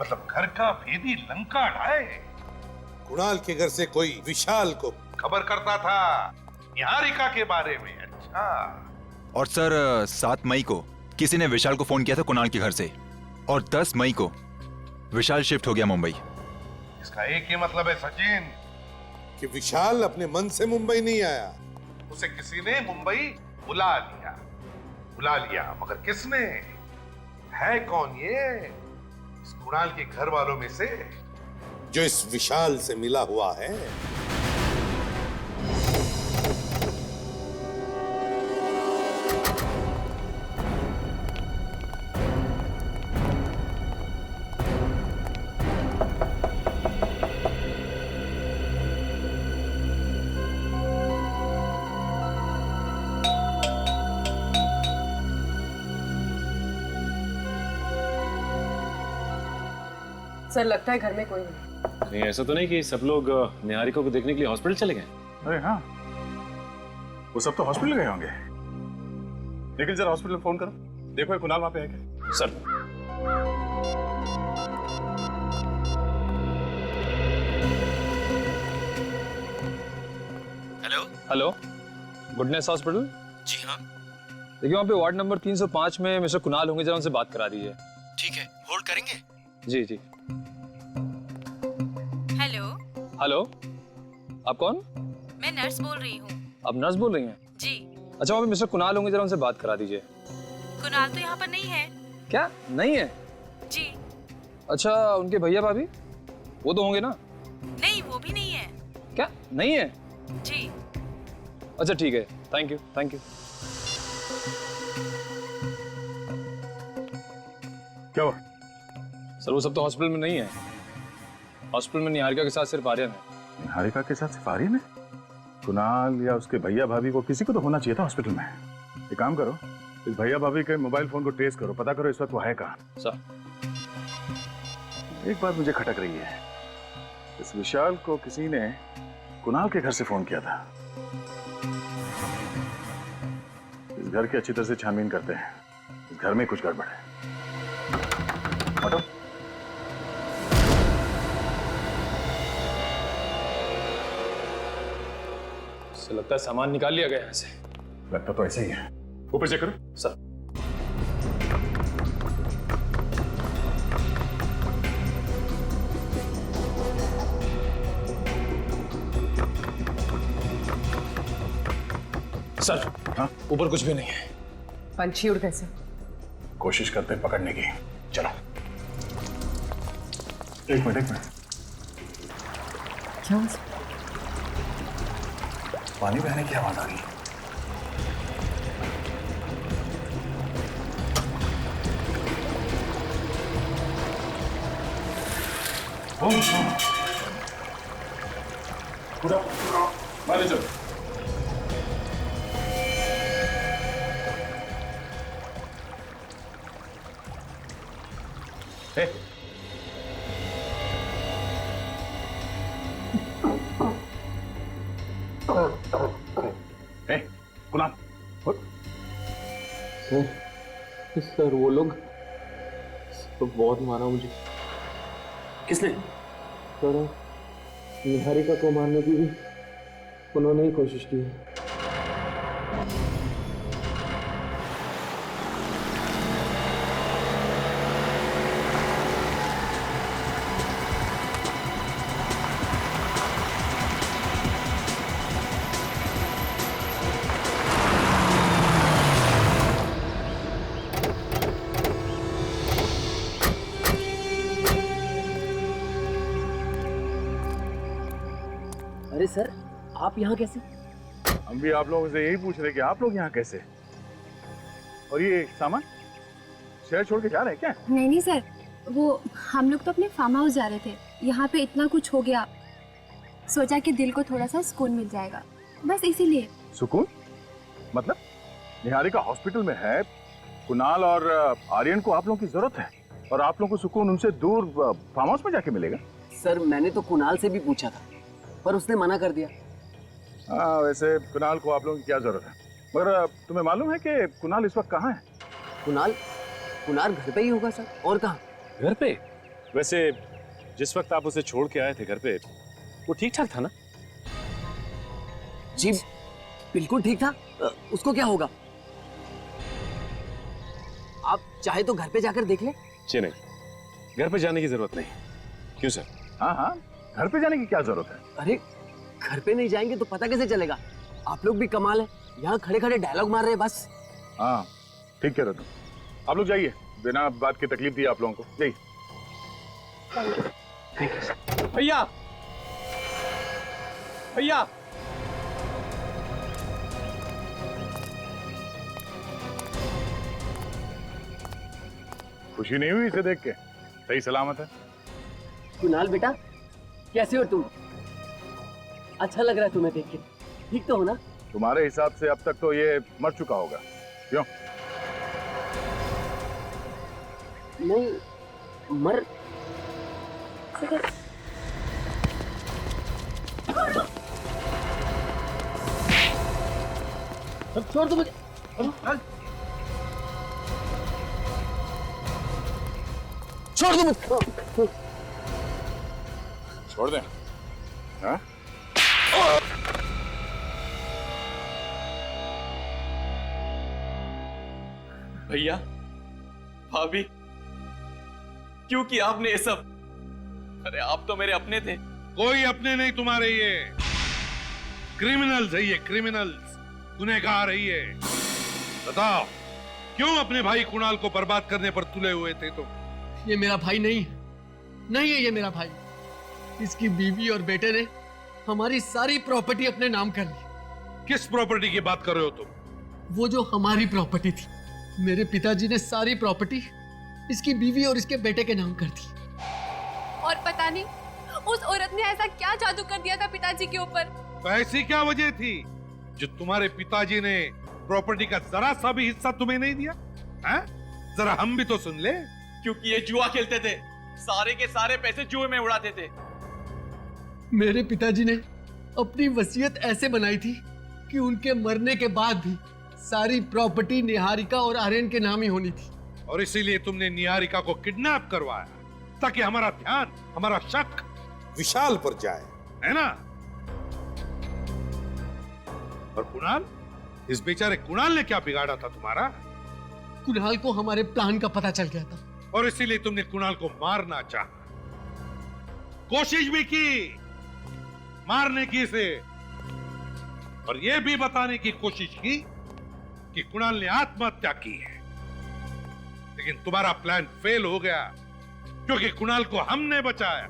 मतलब घर का भेदी लंका ढाए। कुणाल के घर से कोई विशाल को खबर करता था निहारिका के बारे में। अच्छा। और सर 7 मई को किसी ने विशाल को फोन किया था कुणाल के घर से, और 10 मई को विशाल शिफ्ट हो गया मुंबई। इसका एक ही मतलब है सचिन कि विशाल अपने मन से मुंबई नहीं आया, उसे किसी ने मुंबई बुला लिया। मगर किसने? है कौन ये? इस कुणाल के घर वालों में से जो इस विशाल से मिला हुआ है। सर लगता है घर में कोई नहीं। नहीं, ऐसा तो नहीं कि सब लोग निहारिका को देखने के लिए हॉस्पिटल चले गए? अरे हाँ, वो सब तो हॉस्पिटल गए होंगे। लेकिन जरा हॉस्पिटल फोन करो, देखो ये कुणाल वहां पे है क्या? Sir hello, goodness hospital? जी हाँ। देखिए वहाँ पे वार्ड नंबर 305 में मिस्टर कुणाल होंगे, जरा उनसे बात करा दीजिए। ठीक है, होल्ड करेंगे? जी जी। हेलो। हेलो, आप कौन? मैं नर्स बोल रही हूँ। आप नर्स बोल रही हैं? जी। अच्छा, वहाँ पे मिस्टर कुणाल होंगे, जरा उनसे बात करा दीजिए। कुणाल तो यहाँ पर नहीं है। क्या नहीं है? जी। अच्छा, उनके भैया भाभी वो तो होंगे ना? नहीं, वो भी नहीं है। क्या नहीं है? जी। अच्छा ठीक है, थैंक यू थैंक यू। क्या हुआ? सर वो सब तो हॉस्पिटल में नहीं है। हॉस्पिटल में निहारिका के साथ सिर्फ आर्यन है। निहारिका के साथ सिर्फ आर्यन है? कुणाल या उसके भैया भाभी को किसी को तो होना चाहिए था हॉस्पिटल में। एक काम करो, इस भैया भाभी के मोबाइल फोन को ट्रेस करो, पता करो इस वक्त वो है कहाँ। सर एक बात मुझे खटक रही है, इस विशाल को किसी ने कुणाल के घर से फोन किया था। इस घर की अच्छी तरह से छानबीन करते हैं, इस घर में कुछ गड़बड़ है। हटो। सर लगता है सामान निकाल लिया गया यहाँ से। लगता तो ऐसे ही है। ऊपर चेक करो। सर सर हाँ, ऊपर कुछ भी नहीं है। पंछी उड़ कैसे? कोशिश करते हैं पकड़ने की। चलो एक मिनट। क्या? पानी बहने की आवाज आ रही है। मैनेजर कुणाल सर वो लोग बहुत मारा मुझे। किसने? सर निहारिका को मारने की भी उन्होंने ही कोशिश की है। अरे सर आप यहाँ कैसे? हम भी आप लोगों से यही पूछ रहे कि आप लोग यहाँ कैसे? और ये सामान शहर छोड़ के जा रहे हैं क्या? नहीं नहीं सर, वो हम लोग तो अपने फार्म हाउस जा रहे थे। यहाँ पे इतना कुछ हो गया, सोचा कि दिल को थोड़ा सा सुकून मिल जाएगा, बस इसीलिए। सुकून? मतलब निहारिका हॉस्पिटल में है, कुणाल और आर्यन को आप लोगों की जरूरत है और आप लोगों को सुकून उनसे दूर फार्म हाउस में जाके मिलेगा? सर मैंने तो कुणाल से भी पूछा था पर उसने मना कर दिया। हाँ वैसे कुणाल को आप लोगों की क्या जरूरत है, मगर तुम्हें मालूम है कि कुणाल इस वक्त कहाँ है? कुणाल घर पे ही होगा सर, और कहाँ? घर पे? वैसे जिस वक्त आप उसे छोड़ के आए थे घर पे, वो ठीक ठाक था ना? जी बिल्कुल ठीक था। उसको क्या होगा? आप चाहे तो घर पे जाकर देख ले। जी नहीं, घर पे जाने की जरूरत नहीं। क्यों सर? हाँ हाँ, घर पे जाने की क्या जरूरत है? अरे घर पे नहीं जाएंगे तो पता कैसे चलेगा? आप लोग भी कमाल है, यहाँ खड़े खड़े डायलॉग मार रहे हैं बस। हाँ ठीक कह रहे तुम, आप लोग जाइए, बिना बात की तकलीफ दी आप लोगों को, जाइए। भैया भैया खुशी नहीं हुई इसे देख के? सही सलामत है? कुणाल बेटा कैसे हो तुम? अच्छा लग रहा है तुम्हें देख के, ठीक तो हो ना? तुम्हारे हिसाब से अब तक तो ये मर चुका होगा, क्यों? नहीं मर छोड़ दो मुझे। छोड़ दो मुझे। छोड़ दें? हाँ? भैया भाभी क्यों किया आपने ये सब? अरे आप तो मेरे अपने थे। कोई अपने नहीं तुम्हारे, ये क्रिमिनल्स है, ये क्रिमिनल्स, गुनहगार है ये। बताओ क्यों अपने भाई कुणाल को बर्बाद करने पर तुले हुए थे तुम? ये मेरा भाई नहीं है, नहीं है ये मेरा भाई। इसकी बीवी और बेटे ने हमारी सारी प्रॉपर्टी अपने नाम कर ली। किस प्रॉपर्टी की बात कर रहे हो तुम? वो जो हमारी प्रॉपर्टी थी, मेरे पिताजी ने सारी प्रॉपर्टी इसकी बीवी और इसके बेटे के नाम कर दी। और पता नहीं उस औरत ने ऐसा क्या जादू कर दिया था पिताजी के ऊपर। तो ऐसी क्या वजह थी जो तुम्हारे पिताजी ने प्रॉपर्टी का जरा सा भी हिस्सा तुम्हें नहीं दिया? हैं? जरा हम भी तो सुन ले। क्योंकि ये जुआ खेलते थे, सारे के सारे पैसे जुए में उड़ाते थे। मेरे पिताजी ने अपनी वसीयत ऐसे बनाई थी कि उनके मरने के बाद भी सारी प्रॉपर्टी निहारिका और आर्यन के नाम ही होनी थी। और इसीलिए तुमने निहारिका को किडनैप करवाया ताकि हमारा ध्यान, हमारा शक विशाल पर जाए, है ना? और कुणाल, इस बेचारे कुणाल ने क्या बिगाड़ा था तुम्हारा? कुणाल को हमारे प्लान का पता चल गया था और इसीलिए तुमने कुणाल को मारना चाहा, कोशिश भी की मारने की से, और यह भी बताने की कोशिश की कि कुणाल ने आत्महत्या की है। लेकिन तुम्हारा प्लान फेल हो गया क्योंकि कुणाल को हमने बचाया,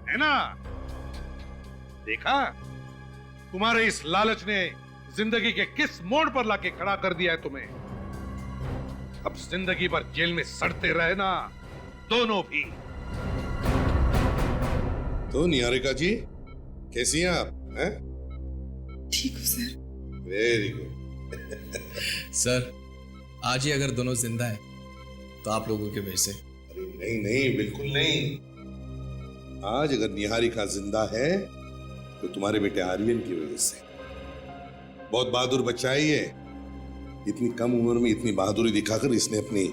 है ना? देखा, तुम्हारे इस लालच ने जिंदगी के किस मोड़ पर लाके खड़ा कर दिया है तुम्हें। अब जिंदगी भर जेल में सड़ते रहना दोनों भी। तो निहारिका जी कैसी हैं आप? हैं? ठीक हूँ सर। Very good. सर आज ही अगर दोनों जिंदा हैं तो आप लोगों की वजह से। अरे नहीं नहीं, बिल्कुल नहीं। आज अगर निहारिका जिंदा है तो तुम्हारे बेटे आर्यन की वजह से। बहुत बहादुर बच्चा है ये। इतनी कम उम्र में इतनी बहादुरी दिखाकर इसने अपनी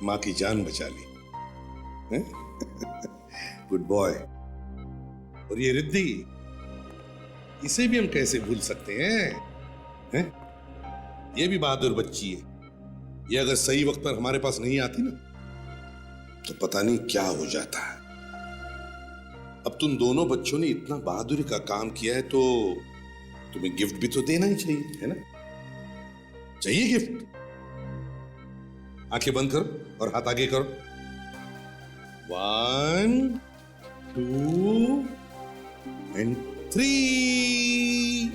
माँ की जान बचा ली। Good boy. और ये रिद्धि, इसे भी हम कैसे भूल सकते हैं? ये भी बहादुर बच्ची है। ये अगर सही वक्त पर हमारे पास नहीं आती ना तो पता नहीं क्या हो जाता है। अब तुम दोनों बच्चों ने इतना बहादुरी का काम किया है तो तुम्हें गिफ्ट भी तो देना ही चाहिए, है ना? चाहिए गिफ्ट? आंखें बंद करो और हाथ आगे करो। 1 2 and 3।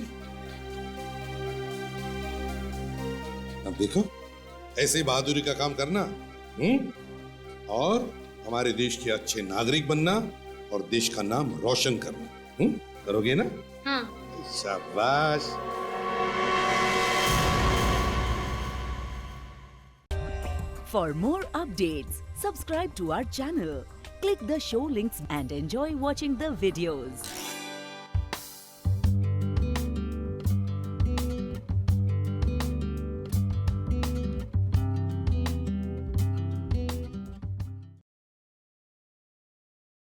अब देखो, ऐसे बहादुरी का काम करना और हमारे देश के अच्छे नागरिक बनना और देश का नाम रोशन करना। करोगे ना? हाँ। शाबाश। For more updates, subscribe to our channel, click the show links and enjoy watching the videos.